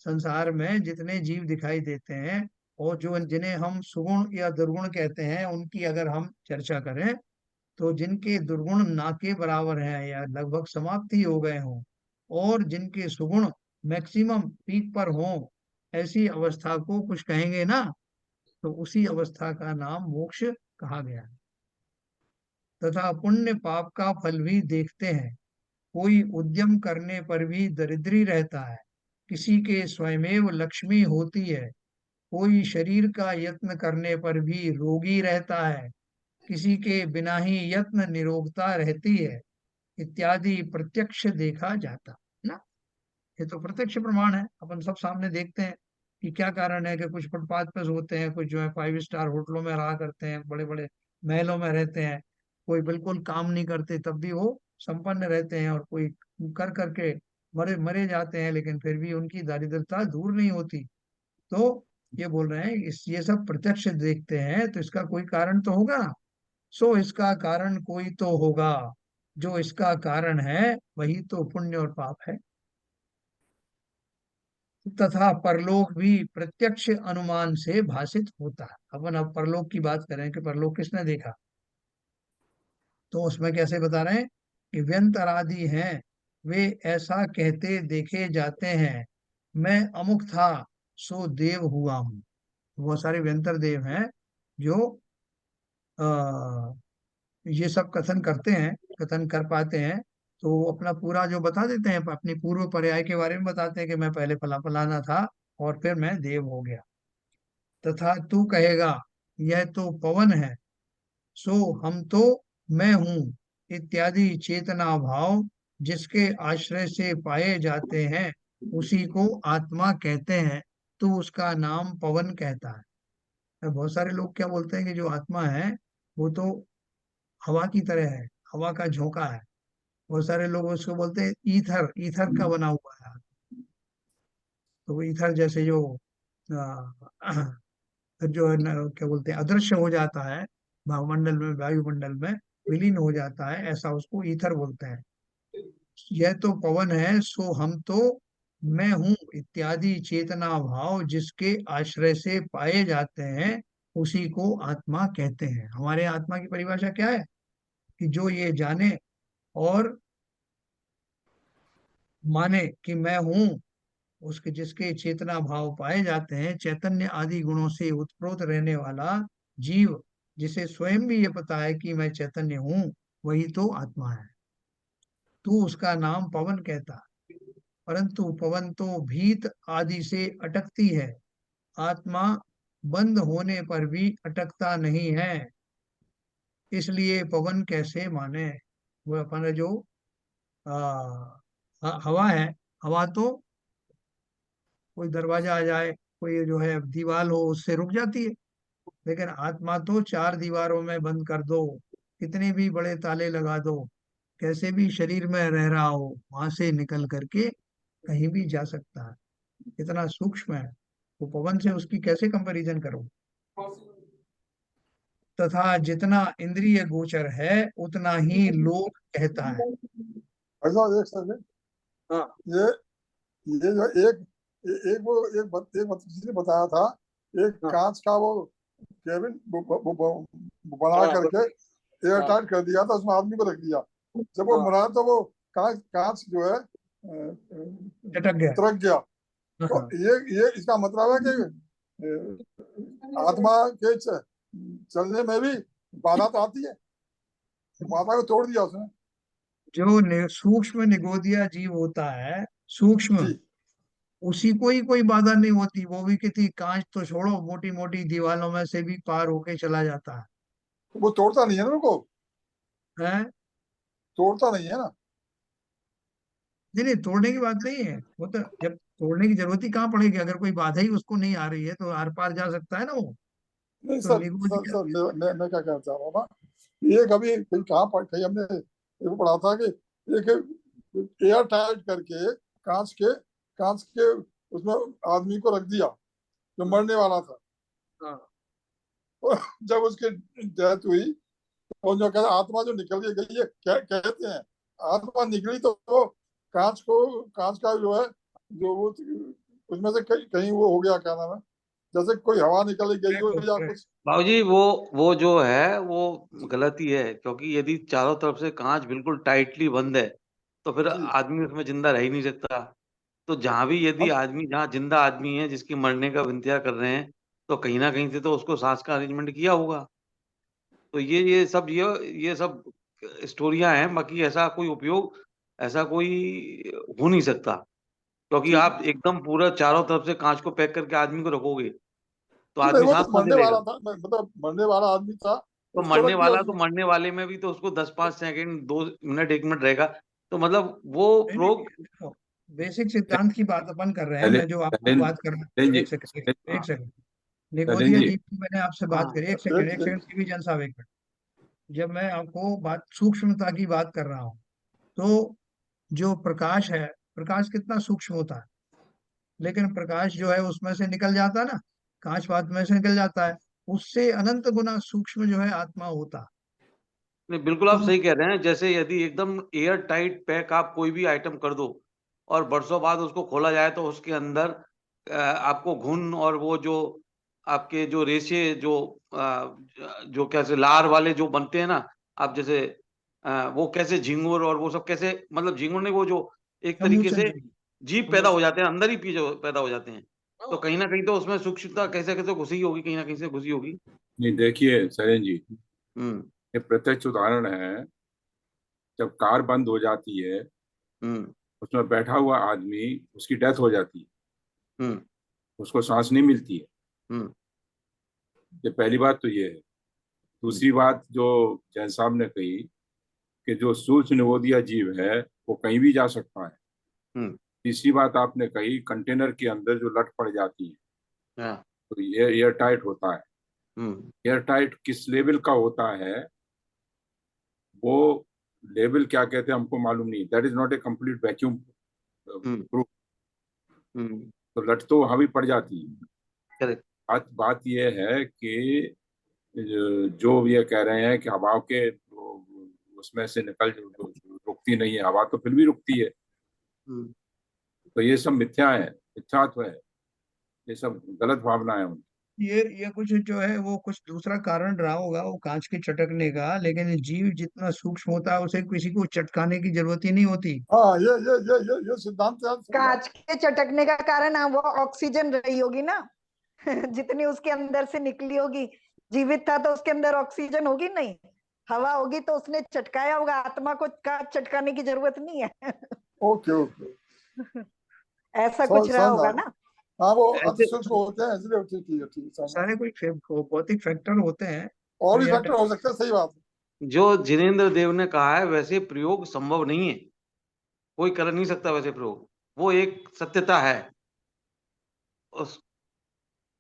संसार में जितने जीव दिखाई देते हैं और जो जिन्हें हम सुगुण या दुर्गुण कहते हैं, उनकी अगर हम चर्चा करें तो जिनके दुर्गुण ना के बराबर हैं या लगभग समाप्ति हो गए हों, और जिनके सुगुण मैक्सिमम पीक पर हों, ऐसी अवस्था को कुछ कहेंगे ना, तो उसी अवस्था का नाम मोक्ष कहा गया है। तथा पुण्य पाप का फल भी देखते हैं। कोई उद्यम करने पर भी दरिद्री रहता है, किसी के स्वयमेव लक्ष्मी होती है। कोई शरीर का यत्न करने पर भी रोगी रहता है, किसी के बिना ही यत्न निरोगता रहती है, इत्यादि प्रत्यक्ष देखा जाता है ना। ये तो प्रत्यक्ष प्रमाण है, अपन सब सामने देखते हैं कि क्या कारण है कि कुछ फुटपाथ पे सोते हैं, कुछ जो है 5 स्टार होटलों में रहा करते हैं, बड़े बड़े महलों में रहते हैं, कोई बिल्कुल काम नहीं करते तब भी वो संपन्न रहते हैं, और कोई कर करके मरे मरे जाते हैं, लेकिन फिर भी उनकी दारिद्रता दूर नहीं होती। तो ये बोल रहे हैं इस ये सब प्रत्यक्ष देखते हैं तो इसका कोई कारण तो होगा ना। सो इसका कारण कोई तो होगा, जो इसका कारण है वही तो पुण्य और पाप है। तथा परलोक भी प्रत्यक्ष अनुमान से भाषित होता है। अपन अब परलोक की बात करें कि परलोक किसने देखा, तो उसमें कैसे बता रहे हैं कि व्यंतरादि हैं, वे ऐसा कहते देखे जाते हैं, मैं अमुक था सो देव हुआ हूँ। बहुत सारे व्यंतर देव हैं जो आ, ये सब कथन करते हैं, कथन कर पाते हैं, तो वो अपना पूरा जो बता देते हैं, अपनी पूर्व पर्याय के बारे में बताते हैं कि मैं पहले फला फलाना था और फिर मैं देव हो गया। तथा तू कहेगा यह तो पवन है, सो हम तो मैं हूँ, इत्यादि चेतना भाव जिसके आश्रय से पाए जाते हैं उसी को आत्मा कहते हैं, तो उसका नाम पवन कहता है। बहुत सारे लोग क्या बोलते हैं कि जो आत्मा है वो तो हवा की तरह है, हवा का झोंका है। बहुत सारे लोग उसको बोलते हैं ईथर, ईथर का बना हुआ है। तो वो ईथर जैसे जो आ, जो है क्या बोलते हैं अदृश्य हो जाता है, भावमंडल में वायुमंडल में विलीन हो जाता है, ऐसा उसको ईथर बोलते हैं। यह तो पवन है सो हम तो मैं हूँ, इत्यादि चेतना भाव जिसके आश्रय से पाए जाते हैं उसी को आत्मा कहते हैं। हमारे आत्मा की परिभाषा क्या है कि जो ये जाने और माने कि मैं हूँ, उसके जिसके चेतना भाव पाए जाते हैं, चैतन्य आदि गुणों से उत्प्रोत रहने वाला जीव, जिसे स्वयं भी ये पता है कि मैं चैतन्य हूँ, वही तो आत्मा है। तू उसका नाम पवन कहता, परंतु पवन तो भीत आदि से अटकती है, आत्मा बंद होने पर भी अटकता नहीं है, इसलिए पवन कैसे माने। वो अपना जो आ, हवा है, हवा तो कोई दरवाजा आ जाए, कोई जो है दीवार हो उससे रुक जाती है, लेकिन आत्मा तो चार दीवारों में बंद कर दो, कितने भी बड़े ताले लगा दो, कैसे भी शरीर में रह रहा हो, वहां से निकल करके कहीं भी जा सकता है, इतना सूक्ष्म है। तो पवन से उसकी कैसे कंपैरिजन करो। तथा जितना इंद्रिय गोचर है उतना ही लोक कहता है। ऐसा एक सेकंड, हाँ ये ये जो एक वो एक किसी ने बताया था, एक हाँ कांच का वो केबिन बना हाँ करके एयर हाँ टाइट कर दिया था, उसमें आदमी को रख दिया। जब वो हाँ मरा तो वो कांच कांच जो है चटक गया। तरक गया। तो हाँ ये इसका मतलब है कि आत्मा के चलने में भी बाधा तो आती है, तो बाधा को तोड़ दिया उसने। जो सूक्ष्म निगोदिया जीव होता है, सूक्ष्म, जी, उसी को ही कोई बाधा नहीं होती, वो भी कितनी कांच तो छोड़ो, मोटी मोटी दीवारों में से भी पार होके चला जाता है। तो वो तोड़ता नहीं है ना उनको, हैं? तोड़ता नहीं है ना। नहीं नहीं, तोड़ने की बात नहीं है, वो तो जब तोड़ने की जरूरत ही कहाँ पड़ेगी, अगर कोई बाधा ही उसको नहीं आ रही है तो आर पार जा सकता है ना वो। नहीं तो सर निगोदिया। मैं क्या कहना चाह रहा था, ये कभी कहीं कहाँ पढ़ कहीं हमने ये पढ़ा था कि एक एयर टाइट करके कांच के कांच के उसमें आदमी को रख दिया जो मरने वाला था। हाँ तो जब उसकी डेथ हुई तो जो कहते आत्मा जो निकल के गई है, कहते हैं आत्मा निकली तो वो कांच का जो है, जो वो उसमें से कहीं वो हो गया, क्या नाम है, जैसे कोई हवा निकल गई हो या कुछ। बाबूजी वो जो है वो गलती है, क्योंकि यदि चारों तरफ से कांच बिल्कुल टाइटली बंद है तो फिर जी। आदमी उसमें जिंदा रह ही नहीं सकता। तो जहां भी यदि अब आदमी, जहां जिंदा आदमी है जिसकी मरने का इंतजार कर रहे हैं, तो कहीं ना कहीं से तो उसको सांस का अरेंजमेंट किया होगा। तो ये सब स्टोरियां हैं, बाकी ऐसा कोई उपयोग, ऐसा कोई हो नहीं सकता। क्योंकि ठीक। आप एकदम पूरा चारों तरफ से कांच को पैक करके आदमी को रखोगे तो नहीं, आदमी वो सांस तो कहाँ से मरने लेगा? वाला था, मतलब मरने वाला आदमी था, तो उसको मरने रख दिया वाला, तो उसमें। मरने वाले में भी तो उसको 10-5 सेकंड, 2 मिनट, 1 मिनट रहेगा। तो मतलब वो नहीं नहीं, प्रोग। देखो, बेसिक सिद्धांत की बात अपन कर रहे हैं, शैलेंद्र मैं जो आपको शैलेंद्र बात कर रहा शैलेंद्र हूँ, जी, एक सेकंड, हाँ, एक सेकंड, शैलेंद्र निगोदिया जी, जी की मैंने आपसे बात हाँ करी, एक एक सेकंड, एक सेकंड, डिवीजन साहब, एक मिनट। जब मैं आपको बात सूक्ष्मता की बात कर रहा हूँ, तो जो प्रकाश है, प्रकाश कितना सूक्ष्म होता है, लेकिन प्रकाश जो है उसमें से निकल जाता है ना, कांच पात में से निकल जाता है, उससे अनंत गुना सूक्ष्म जो है आत्मा होता। नहीं, बिल्कुल आप तो सही कह रहे हैं। जैसे यदि एकदम एयर टाइट पैक आप कोई भी आइटम कर दो और बरसों बाद उसको खोला जाए तो उसके अंदर आपको घुन और वो जो आपके जो रेशे जो कैसे लार वाले जो बनते हैं ना, आप जैसे वो कैसे झींगुर और वो सब कैसे, मतलब झींगुर नहीं, वो जो एक तरीके समूचे से नहीं, जीव पैदा हो समूचे। जाते हैं, अंदर ही पैदा हो जाते हैं। तो कहीं ना कहीं तो उसमें सूक्ष्मता कैसे कैसे घुसी होगी, कहीं ना कहीं से घुसी होगी। नहीं देखिए शैलेंद्र जी, हम्म। ये प्रत्यक्ष उदाहरण है। जब कार बंद हो जाती है, हम्म। उसमें बैठा हुआ आदमी, उसकी डेथ हो जाती है, हम्म। उसको सांस नहीं मिलती है। हम्म। ये पहली बात तो ये है। हम्म। दूसरी बात जो जैन साहब ने कही कि जो सूक्ष्म निगोदिया जीव है वो कहीं भी जा सकता है। हम्म। तीसरी बात आपने कही कंटेनर के अंदर जो लट पड़ जाती है, हाँ। तो ये एयर टाइट होता है। हम्म। एयर टाइट किस लेवल का होता है, वो लेवल क्या कहते हैं हमको मालूम नहीं। That is not a complete vacuum hmm. Proof. Hmm. तो लट तो वहां भी पड़ जाती है। करेक्ट। बात बात ये है कि जो ये कह रहे हैं कि हवा के उसमें से निकल रुकती नहीं है, हवा तो फिर भी रुकती है। हम्म। तो ये सब मिथ्या है, मिथ्यात्व है, ये सब गलत भावना है उनकी। ये कुछ जो है वो कुछ दूसरा कारण रहा होगा, वो कांच के चटकने का, लेकिन जीव जितना सूक्ष्म होता है उसे किसी को चटकाने की जरूरत ही नहीं होती। हाँ, ये सिद्धांत यार सही बात। कांच के चटकने का कारण वो ऑक्सीजन रही होगी ना। जितनी उसके अंदर से निकली होगी, जीवित था तो उसके अंदर ऑक्सीजन होगी नहीं, हवा होगी तो उसने चटकाया होगा, आत्मा को का चटकाने की जरूरत नहीं है। ओके ओके, ऐसा कुछ समझ रहा समझ होगा आया। ना। हाँ, वो अति ऐसे सूक्ष्म होते हैं इसलिए, ठीक ठीक है, ठीक है, समझ सारे आया। कोई भौतिक फैक्टर होते हैं और जो भी यह फैक्टर हो सकते हैं, सही बात है। जो जिनेंद्र देव ने कहा है वैसे प्रयोग संभव नहीं है, कोई कर नहीं सकता वैसे प्रयोग। वो एक सत्यता है। उस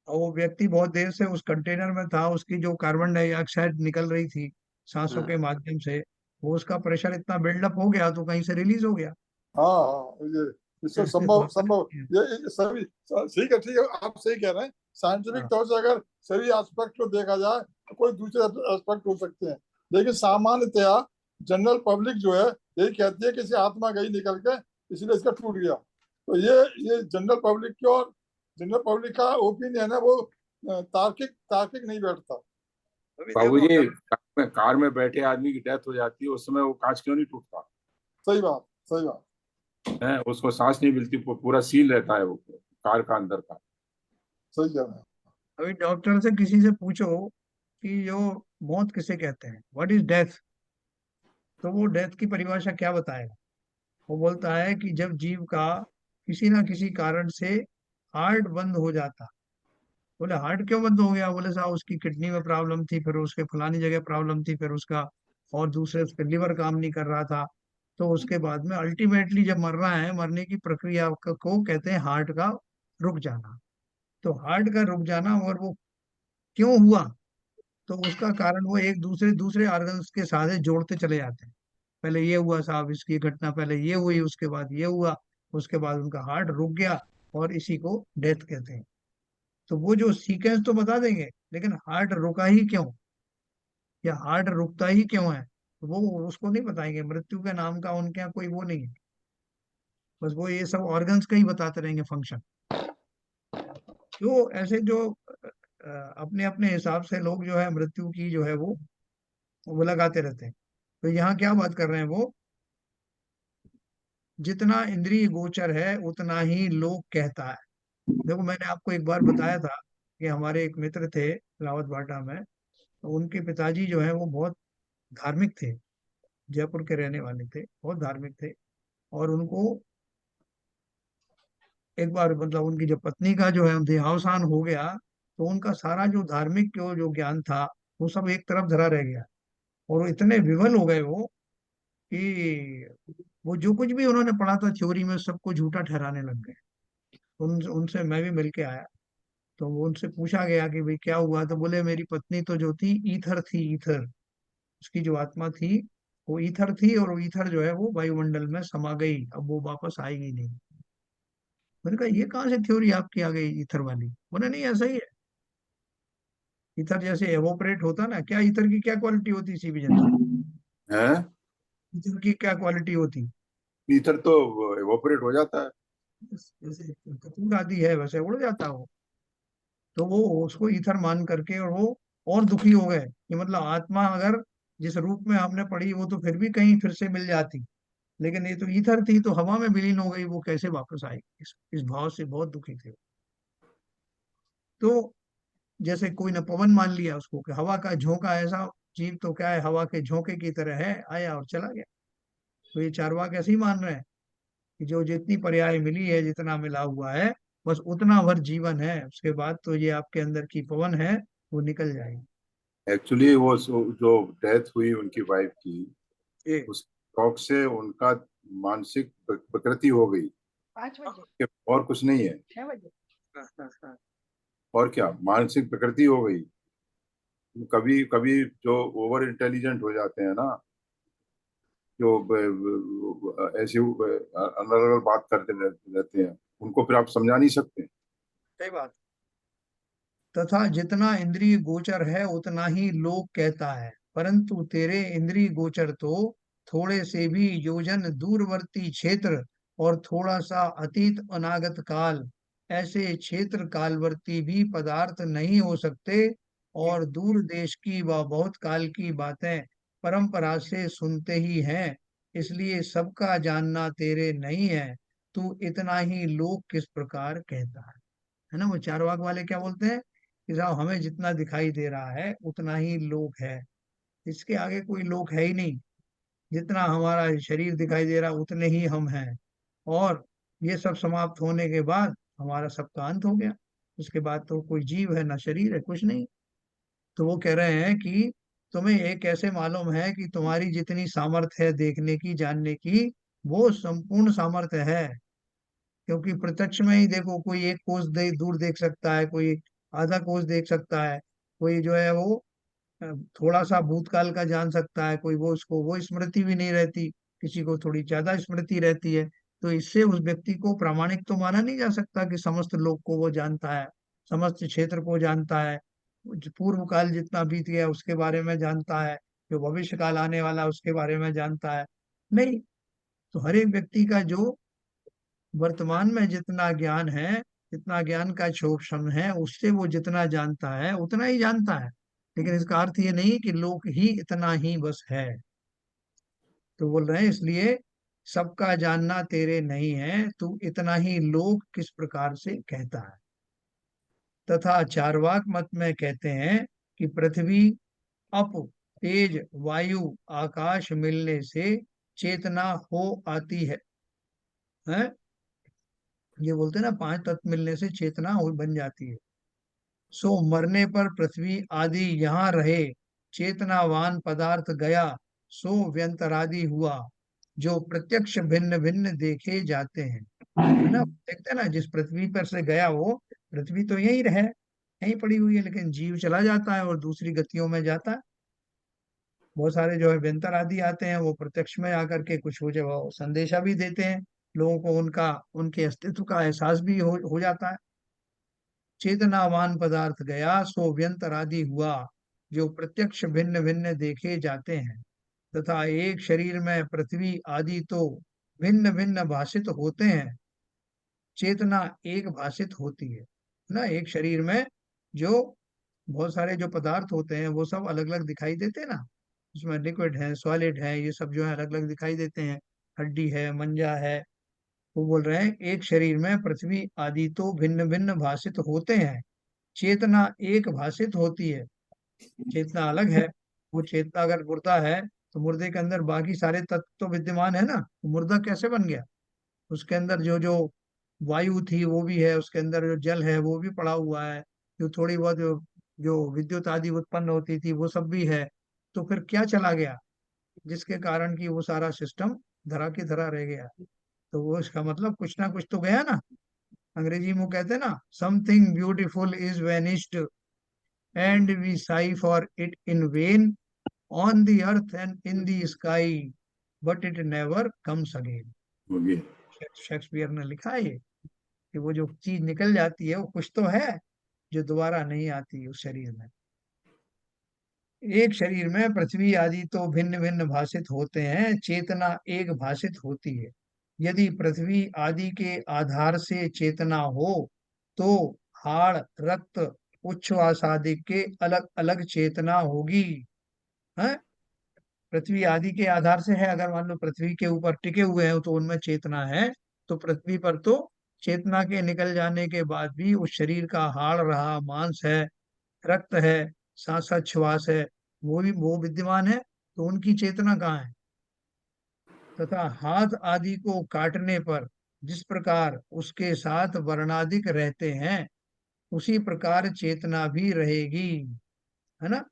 वो व्यक्ति बहुत देर से उस कंटेनर में था, उसकी जो कार्बन डाइऑक्साइड निकल रही थी सांसों के हाँ। माध्यम से, वो उसका प्रेशर इतना बिल्डअप हो गया तो कहीं से रिलीज हो गया। हाँ हाँ, ये इससे ऐसे संभव होता संभव, है। ये सभी ठीक है, ठीक है, आप सही कह रहे हैं। साइंटिफिक हाँ, तौर से अगर सभी एस्पेक्ट को देखा जाए तो कोई दूसरे एस्पेक्ट हो सकते हैं, लेकिन सामान्यतया जनरल पब्लिक जो है यही कहती है कि इसे आत्मा गई निकल के, इसलिए इसका टूट गया। तो ये जनरल पब्लिक की, और जनरल पब्लिक का ओपिनियन है, वो तार्किक तार्किक नहीं बैठता। अभी देखो बाबूजी, कार में बैठे आदमी की डेथ हो जाती है, उस समय वो कांच क्यों नहीं टूटता सही बात, सही बात। है? उसको सांस नहीं मिलती, पूरा सील रहता है वो कार का अंदर का। सही कह रहे हैं। अभी डॉक्टर से किसी से पूछो कि जो मौत किसे कहते हैं, व्हाट इज डेथ, तो वो डेथ की परिभाषा क्या बताएगा। वो बोलता है कि जब जीव का किसी ना किसी कारण से हार्ट बंद हो जाता। बोले हार्ट क्यों बंद हो गया, बोले साहब उसकी किडनी में प्रॉब्लम थी, फिर उसके फलानी जगह प्रॉब्लम थी, फिर उसका और दूसरे उसका लिवर काम नहीं कर रहा था, तो उसके बाद में अल्टीमेटली जब मरना है, मरने की प्रक्रिया को कहते हैं हार्ट का रुक जाना। तो हार्ट का रुक जाना, और वो क्यों हुआ, तो उसका कारण वो एक दूसरे दूसरे ऑर्गन्स के साथ जोड़ते चले जाते हैं। पहले ये हुआ साहब, इसकी घटना पहले ये हुई, उसके बाद ये हुआ, उसके बाद उनका हार्ट रुक गया, और इसी को डेथ कहते हैं। तो वो जो सीक्वेंस तो बता देंगे, लेकिन हार्ट रुका ही क्यों, या हार्ट रुकता ही क्यों है, तो वो उसको नहीं बताएंगे। मृत्यु के नाम का उनके यहाँ कोई वो नहीं है। बस वो ये सब ऑर्गन्स का ही बताते रहेंगे फंक्शन। तो ऐसे जो अपने अपने हिसाब से लोग जो है मृत्यु की जो है वो लगाते रहते हैं। तो यहाँ क्या बात कर रहे हैं वो, जितना इंद्रिय गोचर है उतना ही लोक कहता है। देखो मैंने आपको एक बार बताया था कि हमारे एक मित्र थे रावत बाटा में, तो उनके पिताजी जो है वो बहुत धार्मिक थे, जयपुर के रहने वाले थे, बहुत धार्मिक थे। और उनको एक बार मतलब उनकी जब पत्नी का जो है देहावसान हो गया, तो उनका सारा जो धार्मिक जो ज्ञान था वो सब एक तरफ धरा रह गया। और वो इतने विवल हो गए वो कि वो जो कुछ भी उन्होंने पढ़ा था थ्योरी में सबको झूठा ठहराने लग गए। उनसे मैं भी मिल के आया, तो वो उनसे पूछा गया कि भाई क्या हुआ, तो बोले मेरी पत्नी तो जो थी ईथर थी, ईथर, उसकी जो आत्मा थी वो ईथर थी, और वो ईथर जो है वो वायुमंडल में समा गई, अब वो वापस आएगी नहीं। मैंने कहा ये कहाँ से थ्योरी आपकी आ गई ईथर वाली? बोले नहीं ऐसा ही है, ईथर जैसे एवोपरेट होता ना, क्या ईथर की क्या क्वालिटी होती सी विजन से? है। ईथर की क्या क्वालिटी होती? ईथर तो एवोपरेट हो जाता है। जैसे कपूर आदि है वैसे उड़ जाता हो। तो वो उसको ईथर मान करके और वो और दुखी हो गए कि मतलब आत्मा अगर जिस रूप में हमने पढ़ी वो तो फिर भी कहीं फिर से मिल जाती, लेकिन ये तो ईथर थी तो हवा में विलीन हो गई, वो कैसे वापस आई? इस भाव से बहुत दुखी थे। तो जैसे कोई ने पवन मान लिया उसको कि हवा का झोंका, ऐसा जीव तो क्या है हवा के झोंके की तरह है, आया और चला गया। तो ये चारवाक ऐसे ही मान रहे हैं कि जो जितनी पर्याय मिली है, जितना मिला हुआ है, बस उतना भर जीवन है, उसके बाद तो ये आपके अंदर की पवन है वो निकल जाएगी। एक्चुअली वो जो डेथ हुई उनकी वाइफ की, ये उस शौक से उनका मानसिक प्रकृति हो गई, 5 बजे कि और कुछ नहीं है। 6 बजे। हाँ, हाँ, हाँ। और क्या, मानसिक प्रकृति हो गई। कभी कभी जो ओवर इंटेलिजेंट हो जाते हैं ना, जो ऐसी अलग अलग बात करते रहते हैं, उनको फिर आप समझा नहीं सकते। सही बात। तथा जितना इंद्रिय गोचर है उतना ही लोक कहता है, परंतु तेरे इंद्रिय गोचर तो थोड़े से भी योजन दूरवर्ती क्षेत्र और थोड़ा सा अतीत अनागत काल, ऐसे क्षेत्र कालवर्ती भी पदार्थ नहीं हो सकते। और दूर देश की व बहुत काल की बातें परंपरा से सुनते ही हैं, इसलिए सबका जानना तेरे नहीं है, तू इतना ही लोक किस प्रकार कहता है ना? वो चारवाक वाले क्या बोलते हैं कि साहब हमें जितना दिखाई दे रहा है उतना ही लोक है, इसके आगे कोई लोक है ही नहीं। जितना हमारा शरीर दिखाई दे रहा है उतने ही हम हैं, और ये सब समाप्त होने के बाद हमारा सबका अंत हो गया, उसके बाद तो कोई जीव है ना शरीर है, कुछ नहीं। तो वो कह रहे हैं कि तुम्हें ये कैसे मालूम है कि तुम्हारी जितनी सामर्थ्य है देखने की जानने की, वो संपूर्ण सामर्थ्य है? क्योंकि प्रत्यक्ष में ही देखो, कोई एक कोस दूर देख सकता है, कोई आधा कोस देख सकता है, कोई जो है वो अ, थोड़ा सा भूतकाल का जान सकता है, कोई वो उसको वो स्मृति भी नहीं रहती, किसी को थोड़ी ज्यादा स्मृति रहती है। तो इससे उस व्यक्ति को प्रामाणिक तो माना नहीं जा सकता कि समस्त लोक को वो जानता है, समस्त क्षेत्र को जानता है, जो पूर्व काल जितना बीत गया उसके बारे में जानता है, जो भविष्य काल आने वाला उसके बारे में जानता है। नहीं। तो हर एक व्यक्ति का जो वर्तमान में जितना ज्ञान है, जितना ज्ञान का क्षोभ है, उससे वो जितना जानता है उतना ही जानता है, लेकिन इसका अर्थ ये नहीं कि लोक ही इतना ही बस है। तो बोल रहे हैं इसलिए सबका जानना तेरे नहीं है, तू इतना ही लोक किस प्रकार से कहता है। तथा चारवाक मत में कहते हैं कि पृथ्वी, अप, तेज, वायु, आकाश मिलने से चेतना हो आती है? ये बोलते हैं ना, 5 तत्व मिलने से चेतना हो बन जाती है। सो मरने पर पृथ्वी आदि यहाँ रहे, चेतनावान पदार्थ गया, सो व्यंतरादि हुआ, जो प्रत्यक्ष भिन्न भिन्न देखे जाते हैं। है ना? देखते हैं ना, जिस पृथ्वी पर से गया वो पृथ्वी तो यही रहे, यहीं पड़ी हुई है, लेकिन जीव चला जाता है और दूसरी गतियों में जाता है। बहुत सारे जो है व्यंतर आदि आते हैं, वो प्रत्यक्ष में आकर के कुछ हो जो संदेशा भी देते हैं, लोगों को उनका उनके अस्तित्व का एहसास भी हो जाता है। चेतनावान पदार्थ गया, सो व्यंतरादि हुआ, जो प्रत्यक्ष भिन्न भिन्न देखे जाते हैं। तथा एक शरीर में पृथ्वी आदि तो भिन्न भिन्न भाषित होते हैं, चेतना एक भाषित होती है ना। एक शरीर में जो बहुत सारे जो पदार्थ होते हैं वो सब अलग अलग दिखाई देते हैं ना, उसमें लिक्विड है, सॉलिड है, ये सब जो है अलग अलग दिखाई देते हैं, हड्डी है, मंजा है। वो बोल रहे हैं एक शरीर में पृथ्वी आदि तो भिन्न भिन्न भाषित होते हैं, चेतना एक भाषित होती है। चेतना अलग है, वो चेतना अगर मुर्दा है तो मुर्दे के अंदर बाकी सारे तत्व तो विद्यमान है ना, तो मुर्दा कैसे बन गया? उसके अंदर जो जो वायु थी वो भी है, उसके अंदर जो जल है वो भी पड़ा हुआ है, जो थोड़ी बहुत जो जो विद्युत आदि उत्पन्न होती थी वो सब भी है। तो फिर क्या चला गया जिसके कारण कि वो सारा सिस्टम धरा की धरा रह गया? तो वो इसका मतलब कुछ ना कुछ तो गया ना। अंग्रेजी में वो कहते हैं ना, something beautiful is vanished and we sigh for it in vain on the earth and in the sky but it never comes again. हो गया। शेक्सपियर ने लिखा है ये, कि वो जो चीज निकल जाती है वो कुछ तो है जो दोबारा नहीं आती उस शरीर में। एक शरीर में पृथ्वी आदि तो भिन्न भिन्न भाषित होते हैं, चेतना एक भाषित होती है। यदि पृथ्वी आदि के आधार से चेतना हो तो हाड़, रक्त, उच्छ्वास आदि के अलग अलग चेतना होगी। है, पृथ्वी आदि के आधार से है, अगर मान लो पृथ्वी के ऊपर टिके हुए हैं तो उनमें चेतना है, तो पृथ्वी पर तो चेतना के निकल जाने के बाद भी उस शरीर का हाड़ रहा, मांस है, रक्त है, सांस श्वास है, वो विद्यमान है, तो उनकी चेतना कहाँ है? तथा हाथ आदि को काटने पर जिस प्रकार उसके साथ वर्णादिक रहते हैं उसी प्रकार चेतना भी रहेगी। है ना,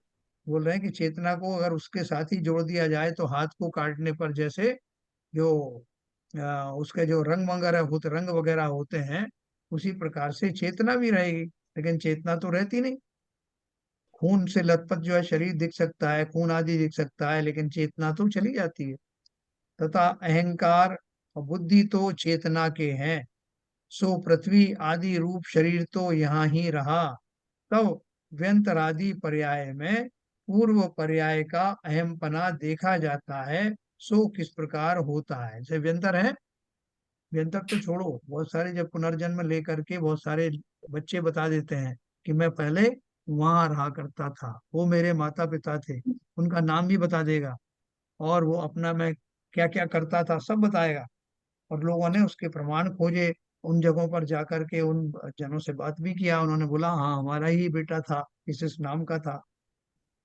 बोल रहे हैं कि चेतना को अगर उसके साथ ही जोड़ दिया जाए तो हाथ को काटने पर जैसे जो उसके जो रंग वगैरह होते हैं, उसी प्रकार से चेतना भी रहेगी। लेकिन चेतना तो रहती नहीं। खून से लथपथ जो है शरीर दिख सकता है, खून आदि दिख सकता है, लेकिन चेतना तो चली जाती है। तथा अहंकार और बुद्धि तो चेतना के हैं, सो पृथ्वी आदि रूप शरीर तो यहाँ ही रहा। तब व्यंतरादि पर्याय में पूर्व पर्याय का अहमपना देखा जाता है, सो किस प्रकार होता है? जैसे व्यंतर है, व्यंतर तो छोड़ो, बहुत सारे जब पुनर्जन्म लेकर के बहुत सारे बच्चे बता देते हैं कि मैं पहले वहां रहा करता था, वो मेरे माता पिता थे, उनका नाम भी बता देगा, और वो अपना मैं क्या क्या करता था सब बताएगा। और लोगों ने उसके प्रमाण खोजे, उन जगहों पर जाकर के उन जनों से बात भी किया, उन्होंने बोला हाँ हमारा ही बेटा था, इस नाम का था।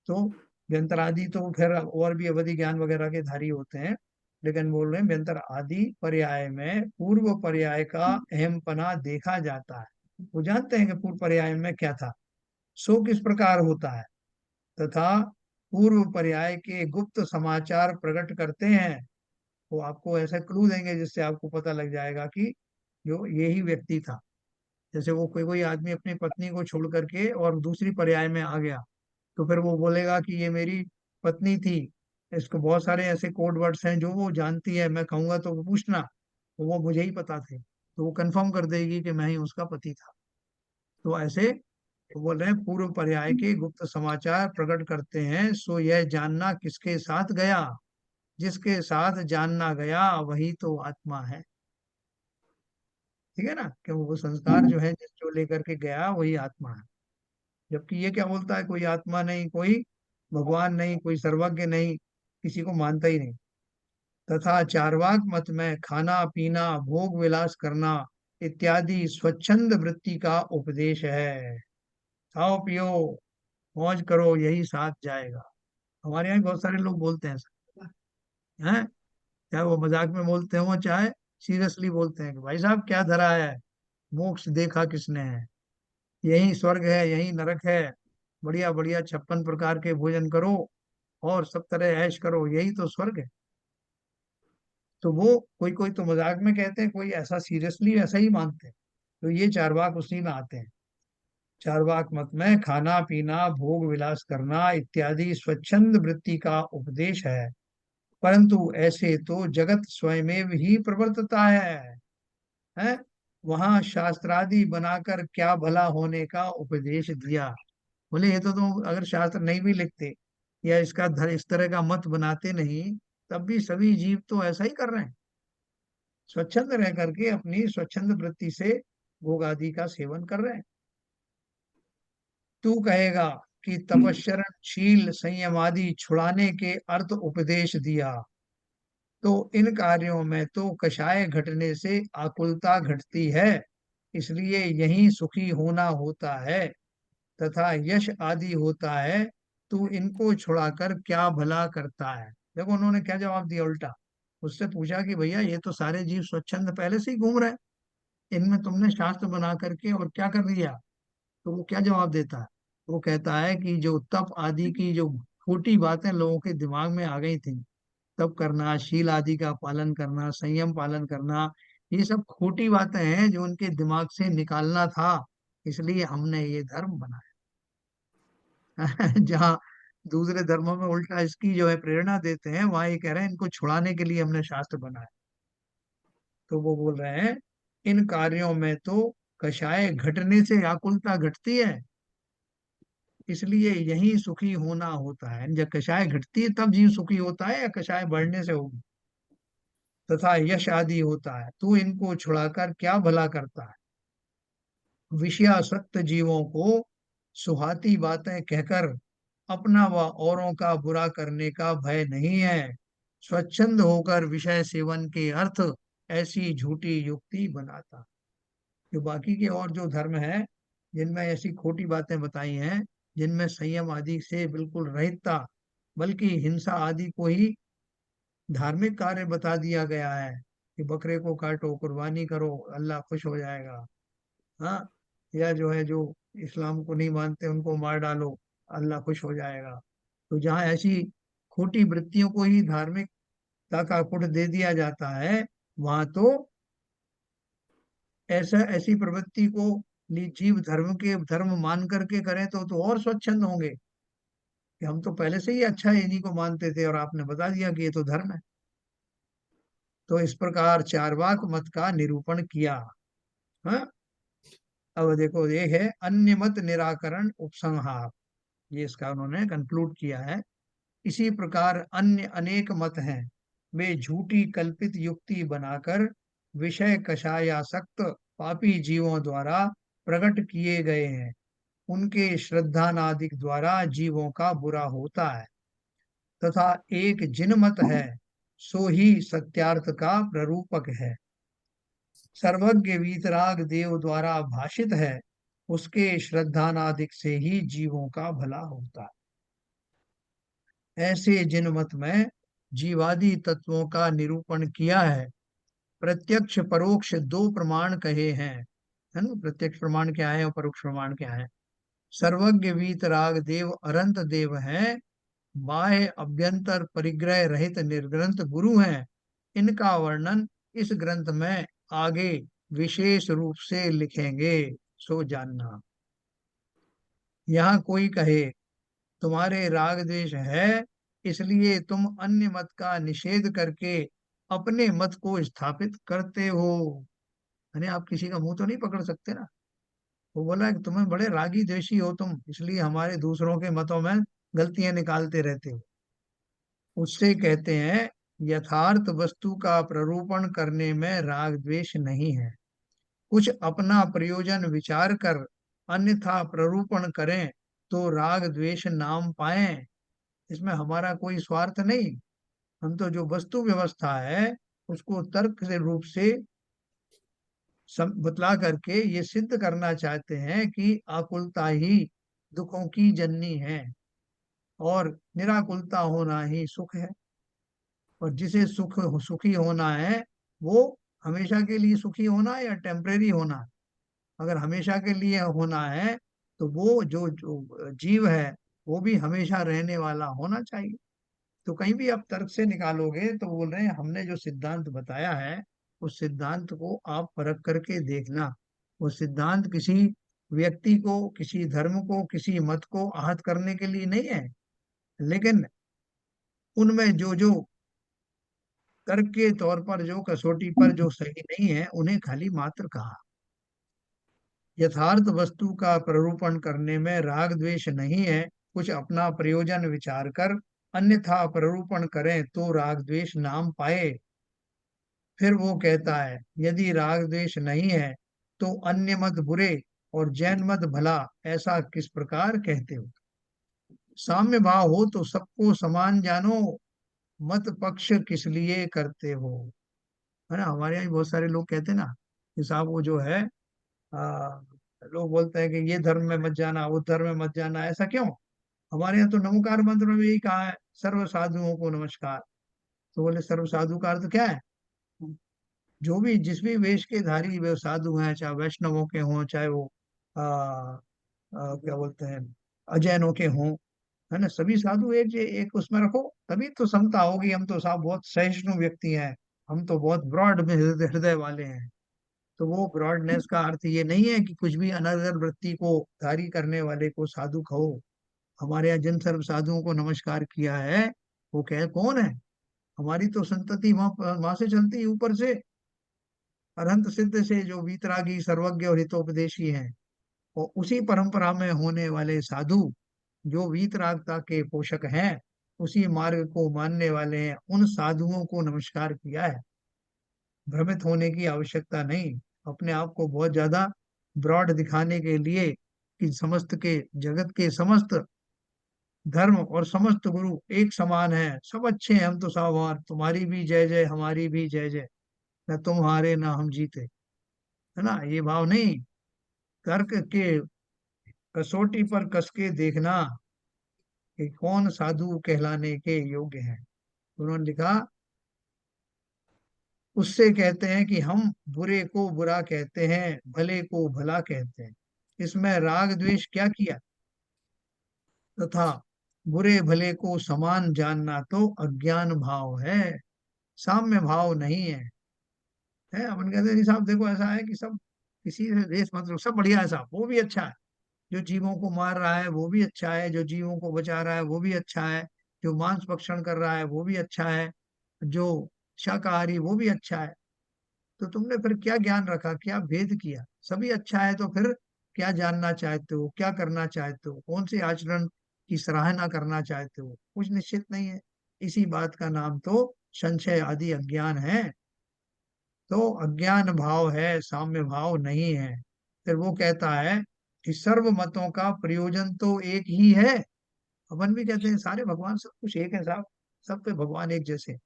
तो व्यंतर आदि तो फिर और भी अवधि ज्ञान वगैरह के धारी होते हैं, लेकिन बोल रहे हैं व्यंतर आदि पर्याय में पूर्व पर्याय का अहमपना देखा जाता है। वो जानते हैं कि पूर्व पर्याय में क्या था, सो किस प्रकार होता है, तथा पूर्व पर्याय के गुप्त समाचार प्रकट करते हैं। वो आपको ऐसा क्लू देंगे जिससे आपको पता लग जाएगा कि जो यही व्यक्ति था। जैसे वो कोई कोई आदमी अपनी पत्नी को छोड़ करके और दूसरी पर्याय में आ गया, तो फिर वो बोलेगा कि ये मेरी पत्नी थी। इसको बहुत सारे ऐसे कोड वर्ड्स हैं जो वो जानती है, मैं कहूंगा तो वो पूछना, तो वो मुझे ही पता थे, तो वो कंफर्म कर देगी कि मैं ही उसका पति था। तो ऐसे वो बोल रहे हैं पूर्व पर्याय के गुप्त समाचार प्रकट करते हैं, सो यह जानना किसके साथ गया, जिसके साथ जानना गया वही तो आत्मा है। ठीक है ना, कि वो संस्कार जो है जिस जो लेकर के गया वही आत्मा है। जबकि ये क्या बोलता है, कोई आत्मा नहीं, कोई भगवान नहीं, कोई सर्वज्ञ नहीं, किसी को मानता ही नहीं। तथा चार्वाक मत में खाना पीना भोग विलास करना इत्यादि स्वच्छंद वृत्ति का उपदेश है। खाओ पियो मौज करो यही साथ जाएगा। हमारे यहाँ भी बहुत सारे लोग बोलते हैं ऐसा, हैं, चाहे वो मजाक में बोलते हो चाहे सीरियसली बोलते हैं कि भाई साहब क्या धरा है, मोक्ष देखा किसने है, यही स्वर्ग है यही नरक है, बढ़िया बढ़िया 56 प्रकार के भोजन करो और सब तरह ऐश करो, यही तो स्वर्ग है। तो वो कोई कोई तो मजाक में कहते हैं, कोई ऐसा सीरियसली ऐसा ही मानते हैं। तो ये चारवाक उसी में आते हैं। चारवाक मत में खाना पीना भोग विलास करना इत्यादि स्वच्छंद वृत्ति का उपदेश है, परंतु ऐसे तो जगत स्वयमेव ही प्रवर्तता है? वहां शास्त्रादि बनाकर क्या भला होने का उपदेश दिया? बोले ये तो तुम अगर शास्त्र नहीं भी लिखते या इस तरह का मत बनाते नहीं, तब भी सभी जीव तो ऐसा ही कर रहे हैं। स्वच्छंद रह करके अपनी स्वच्छंद वृत्ति से भोग आदि का सेवन कर रहे हैं। तू कहेगा कि तपश्चरण, शील, संयम आदि छुड़ाने के अर्थ उपदेश दिया, तो इन कार्यों में तो कषाय घटने से आकुलता घटती है, इसलिए यही सुखी होना होता है तथा यश आदि होता है। तू इनको छुड़ाकर क्या भला करता है। देखो उन्होंने क्या जवाब दिया उल्टा। उससे पूछा कि भैया ये तो सारे जीव स्वच्छंद पहले से ही घूम रहे हैं, इनमें तुमने शास्त्र बना करके और क्या कर दिया। तो वो क्या जवाब देता है। वो कहता है कि जो तप आदि की जो खोटी बातें लोगों के दिमाग में आ गई थी, तप करना, शील आदि का पालन करना, संयम पालन करना, ये सब खोटी बातें हैं जो उनके दिमाग से निकालना था, इसलिए हमने ये धर्म बनाया। जहाँ दूसरे धर्मों में उल्टा इसकी जो है प्रेरणा देते हैं, वहां ये कह रहे हैं इनको छुड़ाने के लिए हमने शास्त्र बनाया। तो वो बोल रहे हैं इन कार्यों में तो कषाय घटने से आकुलता घटती है, इसलिए यही सुखी होना होता है। जब कषाय घटती है तब जीव सुखी होता है, या कषाय बढ़ने से होगी। तथा यश आदि होता है, तू इनको छुड़ाकर क्या भला करता है। विषयासक्त जीवों को सुहाती बातें कहकर अपना व औरों का बुरा करने का भय नहीं है। स्वच्छंद होकर विषय सेवन के अर्थ ऐसी झूठी युक्ति बनाता। जो बाकी के और जो धर्म है जिनमें ऐसी खोटी बातें बताई हैं, जिनमें संयम आदि से बिल्कुल रहित था, बल्कि हिंसा आदि को ही धार्मिक कार्य बता दिया गया है कि बकरे को काटो, कुर्बानी करो, अल्लाह खुश हो जाएगा। हाँ, या जो है जो इस्लाम को नहीं मानते उनको मार डालो, अल्लाह खुश हो जाएगा। तो जहाँ ऐसी खोटी वृत्तियों को ही धार्मिकता का पुट दे दिया जाता है, वहां तो ऐसा ऐसी प्रवृत्ति को जीव धर्म के धर्म मान करके करें तो और स्वच्छंद होंगे कि हम तो पहले से ही अच्छा इन्हीं को मानते थे और आपने बता दिया कि ये तो धर्म है। तो इस प्रकार चार्वाक मत का निरूपण किया। हाँ, अब देखो ये है अन्य मत निराकरण उपसंहार, ये इसका उन्होंने कंक्लूड किया है। इसी प्रकार अन्य अनेक मत हैं, वे झूठी कल्पित युक्ति बनाकर विषय कषायासक्त पापी जीवों द्वारा प्रकट किए गए हैं। उनके श्रद्धानादिक द्वारा जीवों का बुरा होता है। तथा एक जिन मत है, सो ही सत्यार्थ का प्ररूपक है। सर्वज्ञ वीतराग देव द्वारा भाषित है, उसके श्रद्धानादिक से ही जीवों का भला होता है। ऐसे जिन मत में जीवादि तत्वों का निरूपण किया है, प्रत्यक्ष परोक्ष दो प्रमाण कहे हैं, है ना। प्रत्यक्ष प्रमाण क्या है और परोक्ष प्रमाण क्या है। सर्वज्ञ वीतराग देव अनंत देव हैं, बाह्य अभ्यंतर परिग्रह रहित निर्ग्रंथ गुरु हैं। इनका वर्णन इस ग्रंथ में आगे विशेष रूप से लिखेंगे, सो जानना। यहाँ कोई कहे तुम्हारे राग द्वेष है, इसलिए तुम अन्य मत का निषेध करके अपने मत को स्थापित करते हो। यानी आप किसी का मुंह तो नहीं पकड़ सकते ना। वो बोला कि तुम्हें बड़े रागी द्वेषी हो तुम, इसलिए हमारे दूसरों के मतों में गलतियां निकालते रहते हो। उससे कहते हैं यथार्थ वस्तु का प्ररूपण करने में राग द्वेष नहीं है। कुछ अपना प्रयोजन विचार कर अन्यथा प्ररूपण करें तो राग द्वेष नाम पाएं। इसमें हमारा कोई स्वार्थ नहीं, हम तो जो वस्तु व्यवस्था है उसको तर्क से रूप से बतला करके ये सिद्ध करना चाहते हैं कि आकुलता ही दुखों की जननी है और निराकुलता होना ही सुख है। और जिसे सुखी होना है, वो हमेशा के लिए सुखी होना है या टेम्परेरी होना है। अगर हमेशा के लिए होना है तो वो जो जीव है वो भी हमेशा रहने वाला होना चाहिए। तो कहीं भी आप तर्क से निकालोगे तो बोल रहे हैं हमने जो सिद्धांत बताया है उस सिद्धांत को आप परख करके देखना। वो सिद्धांत किसी व्यक्ति को, किसी धर्म को, किसी मत को आहत करने के लिए नहीं है, लेकिन उनमें जो जो तर्क के तौर पर जो कसौटी पर जो सही नहीं है उन्हें खाली मात्र कहा। यथार्थ वस्तु का प्ररूपण करने में राग द्वेष नहीं है। कुछ अपना प्रयोजन विचार कर अन्यथा प्ररूपण करें तो राग द्वेष नाम पाए। फिर वो कहता है यदि राग द्वेष नहीं है तो अन्य मत बुरे और जैन मत भला, ऐसा किस प्रकार कहते हो। साम्य भाव हो तो सबको समान जानो, मत पक्ष किस लिए करते हो। है ना, हमारे यहाँ भी बहुत सारे लोग कहते हैं ना कि साहब वो जो है आ, लोग बोलते हैं कि ये धर्म में मत जाना, वो धर्म में मत जाना, ऐसा क्यों। हमारे यहाँ तो नमोकार मंत्र में भी यही कहा है, सर्व साधुओं को नमस्कार। तो बोले सर्व साधु का अर्थ क्या है, जो भी जिस भी वेश के धारी वे साधु हैं, चाहे वैष्णवों के हों, चाहे वो क्या बोलते हैं अजैनों के हों, है ना, सभी साधु एक उसमें रखो, तभी तो समता होगी। हम तो साहब बहुत सहिष्णु व्यक्ति हैं, हम तो बहुत ब्रॉड में हृदय वाले हैं। तो वो ब्रॉडनेस का अर्थ ये नहीं है कि कुछ भी अनर्गल वृत्ति को धारी करने वाले को साधु कहो। हमारे यहाँ जिन सर्व साधुओं को नमस्कार किया है वो कह कौन है, हमारी तो संतति वहां वहां से चलती है ऊपर से, अरहंत सिद्ध से, जो वीतरागी सर्वज्ञ और हितोपदेशी हैं। और उसी परंपरा में होने वाले साधु जो वीतरागता के पोषक हैं, उसी मार्ग को मानने वाले हैं, उन साधुओं को नमस्कार किया है। भ्रमित होने की आवश्यकता नहीं, अपने आप को बहुत ज्यादा ब्रॉड दिखाने के लिए कि समस्त के जगत के समस्त धर्म और समस्त गुरु एक समान है, सब अच्छे हैं, हम तो सब हमार तुम्हारी भी जय जय हमारी भी जय जय, न तुम हारे ना हम जीते। है ना, ये भाव नहीं। तर्क के कसौटी पर कस के देखना कि कौन साधु कहलाने के योग्य है। उन्होंने लिखा उससे कहते हैं कि हम बुरे को बुरा कहते हैं, भले को भला कहते हैं, इसमें राग द्वेष क्या किया। तथा बुरे भले को समान जानना तो अज्ञान भाव है, साम्य भाव नहीं है। अपन कहते हैं "नहीं साहब देखो ऐसा है कि सब किसी से देश मतलब सब बढ़िया है साहब, वो भी अच्छा है, जो जीवों को मार रहा है वो भी अच्छा है, जो जीवों को बचा रहा है वो भी अच्छा है, जो मांस भक्षण कर रहा है वो भी अच्छा है, जो शाकाहारी वो भी अच्छा है। तो तुमने फिर क्या ज्ञान रखा, क्या भेद किया, सभी अच्छा है तो फिर क्या जानना चाहते हो, क्या करना चाहते हो, कौन से आचरण की सराहना करना चाहते हो, कुछ निश्चित नहीं है। इसी बात का नाम तो संशय आदि अज्ञान है। तो अज्ञान भाव है, साम्य भाव नहीं है। फिर वो कहता है कि सर्व मतों का प्रयोजन तो एक ही है। अपन भी कहते हैं सारे भगवान सब कुछ एक है साहब, सब पे भगवान एक जैसे।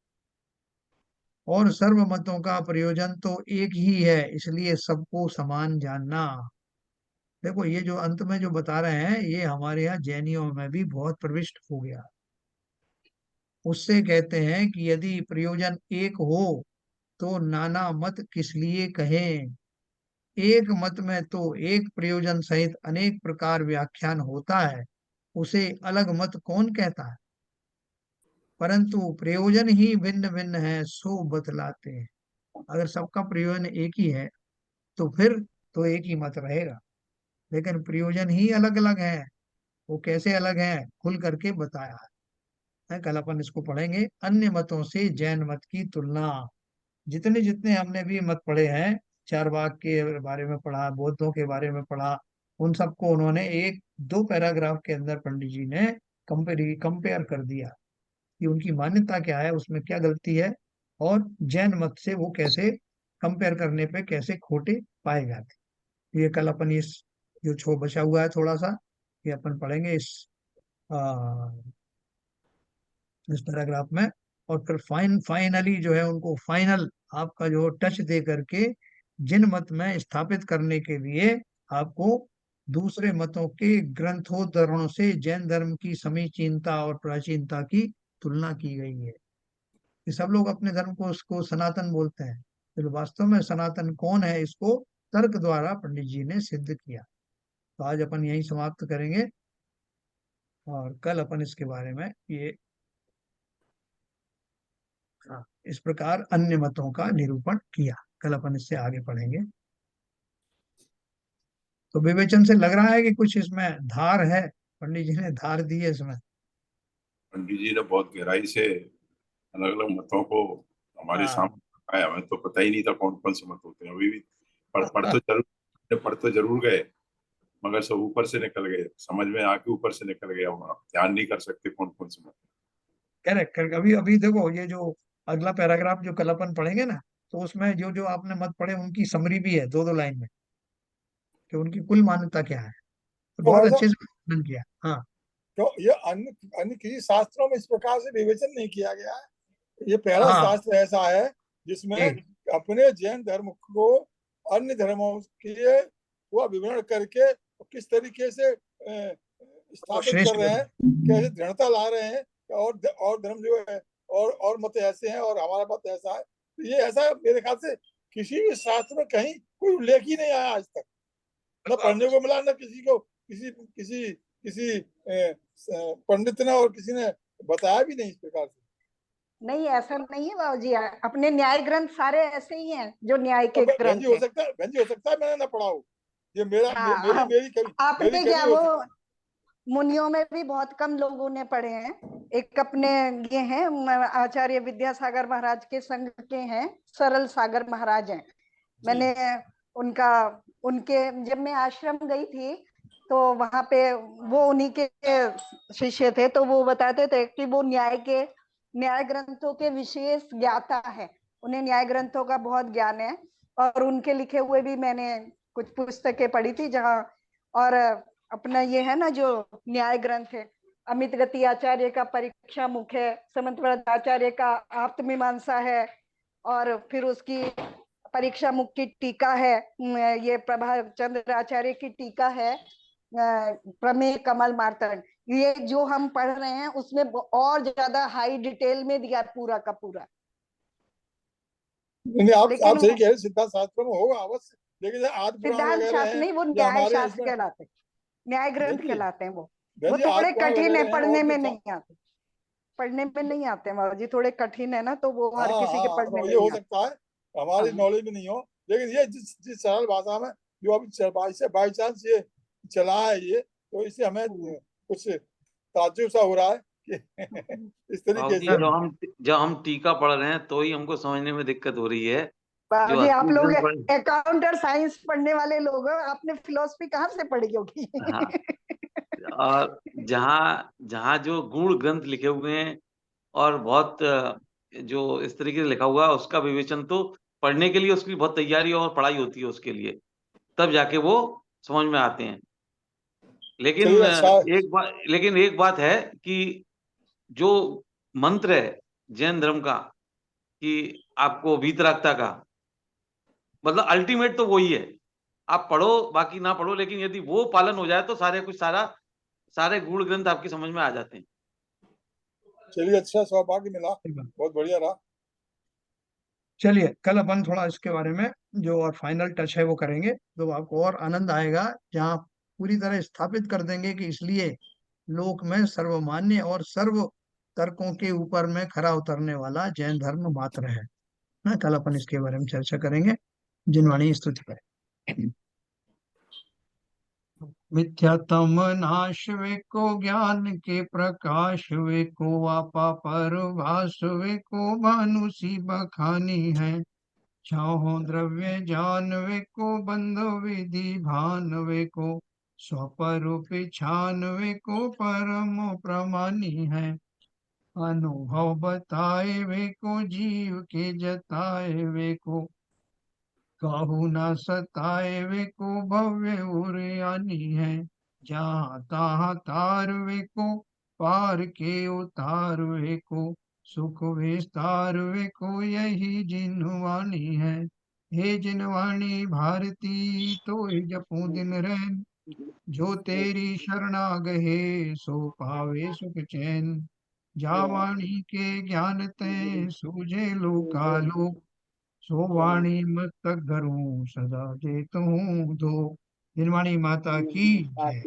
और सर्व मतों का प्रयोजन तो एक ही है, इसलिए सबको समान जानना। देखो ये जो अंत में जो बता रहे हैं ये हमारे यहाँ जैनियों में भी बहुत प्रविष्ट हो गया। उससे कहते हैं कि यदि प्रयोजन एक हो तो नाना मत किस लिए कहें। एक मत में तो एक प्रयोजन सहित अनेक प्रकार व्याख्यान होता है, उसे अलग मत कौन कहता है। परंतु प्रयोजन ही भिन्न भिन्न है सो बतलाते हैं। अगर सबका प्रयोजन एक ही है तो फिर तो एक ही मत रहेगा, लेकिन प्रयोजन ही अलग अलग है। वो कैसे अलग है खुल करके बताया है, कल अपन इसको पढ़ेंगे। अन्य मतों से जैन मत की तुलना। जितने जितने हमने भी मत पढ़े हैं, चारवाक के बारे में पढ़ा, बौद्धों के बारे में पढ़ा, उन सबको उन्होंने एक दो पैराग्राफ के अंदर पंडित जी ने कंपेयर कर दिया कि उनकी मान्यता क्या है, उसमें क्या गलती है, और जैन मत से वो कैसे कंपेयर करने पे कैसे खोटे पाए जाते। ये कल अपन इस जो छो बचा हुआ है थोड़ा सा, ये अपन पढ़ेंगे आ, इस पैराग्राफ में। और फिर फाइनली जो है उनको फाइनल आपका जो टच दे करके जिन मत में स्थापित करने के लिए आपको दूसरे मतों के ग्रंथोद्धरणों से जैन धर्म की समीचीनता और प्राचीनता की तुलना की गई है। ये सब लोग अपने धर्म को उसको सनातन बोलते हैं, तो वास्तव में सनातन कौन है इसको तर्क द्वारा पंडित जी ने सिद्ध किया। तो आज अपन यही समाप्त करेंगे और कल अपन इसके बारे में ये हाँ, इस प्रकार अन्य मतों का निरूपण किया। कल अपन इससे आगे पढ़ेंगे। तो विवेचन से लग रहा है कि कुछ इसमें धार है, पंडित जी ने धार दी है इसमें। पंडित जी ने बहुत गहराई से अलग अलग मतों को हमारे हाँ सामने आया। हमें तो पता ही नहीं था कौन कौन से मत होते हैं। अभी भी पढ़ तो जरूर गए, मगर सब ऊपर से निकल गए, समझ में आके ऊपर से निकल गया। वहां ध्यान नहीं कर सकते कौन कौन से मत। Correct correct. अभी अभी देखो ये जो अगला पैराग्राफ जो कल अपन पढ़ेंगे ना, तो उसमें जो जो आपने मत पढ़े उनकी समरी भी है 2-2 लाइन में, कि उनकी कुल मान्यता क्या है। तो तो बहुत भाई अच्छे साहब, से वर्णन किया। हाँ तो ये अन्य अन्य किसी शास्त्रों में इस प्रकार से विवेचन नहीं किया गया है। ये पहला हाँ शास्त्र ऐसा है जिसमें जी, अपने जैन धर्म को अन्य धर्मों के वो विवरण करके किस तरीके से वो स्थापित कर श्रेष्ठ रहे हैं, बने। कैसे दृढ़ता ला रहे हैं, और धर्म जो है और मत ऐसे हैं और हमारा मत ऐसा है। तो ये ऐसा मेरे ख्याल से किसी भी शास्त्र में कहीं कोई उल्लेख ही नहीं आया आज तक, न बिल्कुल आपने पढ़ने को मिला, न किसी को किसी किसी किसी पंडित ने और किसी ने बताया भी नहीं इस प्रकार से। नहीं, ऐसा नहीं है बाबूजी, अपने न्याय ग्रंथ सारे ऐसे ही हैं जो न्याय के बहन जी ग्रंथ हो हैं। सकता है, बहन जी हो सकता है मैंने ना पढ़ा हो। ये हाँ, मेरी आपने कमी क्या, हो वो सकती है। मुनियों में भी बहुत कम लोगों ने पढ़े हैं। एक अपने ये हैं आचार्य विद्यासागर महाराज के संग के हैं, सरल सागर महाराज हैं। जी मैंने उनका उनके जब मैं आश्रम गई थी तो वहां पे वो उन्हीं के शिष्य थे, तो वो बताते थे कि वो न्याय ग्रंथों के विशेष ज्ञाता है, उन्हें न्याय ग्रंथों का बहुत ज्ञान है। और उनके लिखे हुए भी मैंने कुछ पुस्तकें पढ़ी थी जहाँ, और अपना ये है ना जो न्याय ग्रंथ है, अमित गति आचार्य का परीक्षा मुख है, समंतव्रत आचार्य का आप्तमीमांसा है, और फिर उसकी परीक्षा मुख की टीका है, ये प्रभा चंद्र आचार्य की टीका है, प्रमेय कमल मार्तंड। ये जो हम पढ़ रहे हैं उसमें और ज्यादा हाई डिटेल में दिया पूरा का पूरा। नहीं, आप लेकिन सही कह रहे हैं, सिद्धांत शास्त्र में होगा अवश्य, लेकिन जैसे आदि पुराण सिद्धांत वगैरह शास्त्र हैं नहीं, वो या न्याय हमारे शास्त्र इसमें, कहलाते हैं, न्याय बहन ग्रंथ जी, कहलाते हैं वो। बहन वो जी आदि थोड़े पुराण कठिन है, वगैरह हैं पढ़ने और में जो नहीं आते, पढ़ने में नहीं आते बाबू जी, थोड़े कठिन है ना, तो वो हर हाँ किसी के हाँ, पढ़ने तो में ये हो नहीं आते। सकता है हमारी हाँ नॉलेज में नहीं हो, लेकिन ये जिस जिस सरल भाषा में जो अभी बाई चांस ये चला है ये, तो इससे हमें हाँ। कुछ ताज्जुब सा हो रहा है कि इस तरीके बाबूजी से। जब हम टीका पढ़ रहे हैं तो ही हमको समझने में दिक्कत हो रही है। जो बाबूजी, आप असली लोग ग्रंथ पढ़, अकाउंट और साइंस पढ़ने वाले लोग हो, आपने फिलोसफी कहाँ से पढ़ी होगी? हाँ, और जहाँ जहाँ जो गूढ़ ग्रंथ लिखे हुए हैं और बहुत जो इस तरीके से लिखा हुआ है उसका विवेचन तो पढ़ने के लिए उसकी बहुत तैयारी और पढ़ाई होती है उसके लिए, तब जाके वो समझ में आते हैं। चलिए लेकिन अच्छा है। एक बात है कि जो मंत्र है जैन धर्म का, कि आपको वीतरागता का, मतलब अल्टीमेट तो वही है। आप पढ़ो बाकी ना पढ़ो, लेकिन यदि वो पालन हो जाए तो सारे गूढ़ ग्रंथ आपकी समझ में आ जाते हैं। चलिए अच्छा, सौभाग्य मिला, बहुत बढ़िया रहा। चलिए कल अपन थोड़ा इसके बारे में जो और फाइनल टच है वो करेंगे, तो आपको और आनंद आएगा, जहाँ पूरी तरह स्थापित कर देंगे कि इसलिए लोक में सर्वमान्य और सर्व तर्कों के ऊपर में खरा उतरने वाला जैन धर्म मात्र है ना। कल अपन इसके बारे में चर्चा करेंगे। जिनवाणी स्तुति करें। मिथ्यात्म नाश वे को ज्ञान के प्रकाश वे को आपा पर भास वे को भानुसी बखानी है। छाहो द्रव्य जान वे को बंध विधि भान वे को स्वरूप छान वे को परम प्रमानी है। अनुभव बताए वे को जीव के जताए वे को काहू न सताए वे को भव्य उरयानी है। जहाँ तहाँ तार वे को पार के उतार वे को सुख विस्तार वे को यही जिनवाणी है। हे जिनवाणी भारती तो जपू दिन रैन जो तेरी शरणागहे सो पावे सुख चैन। जा वाणी के ज्ञान ते सूझे लोकालोक सो वाणी मस्तक धरूं सदा जेतूं दो। जिनवाणी माता की जय।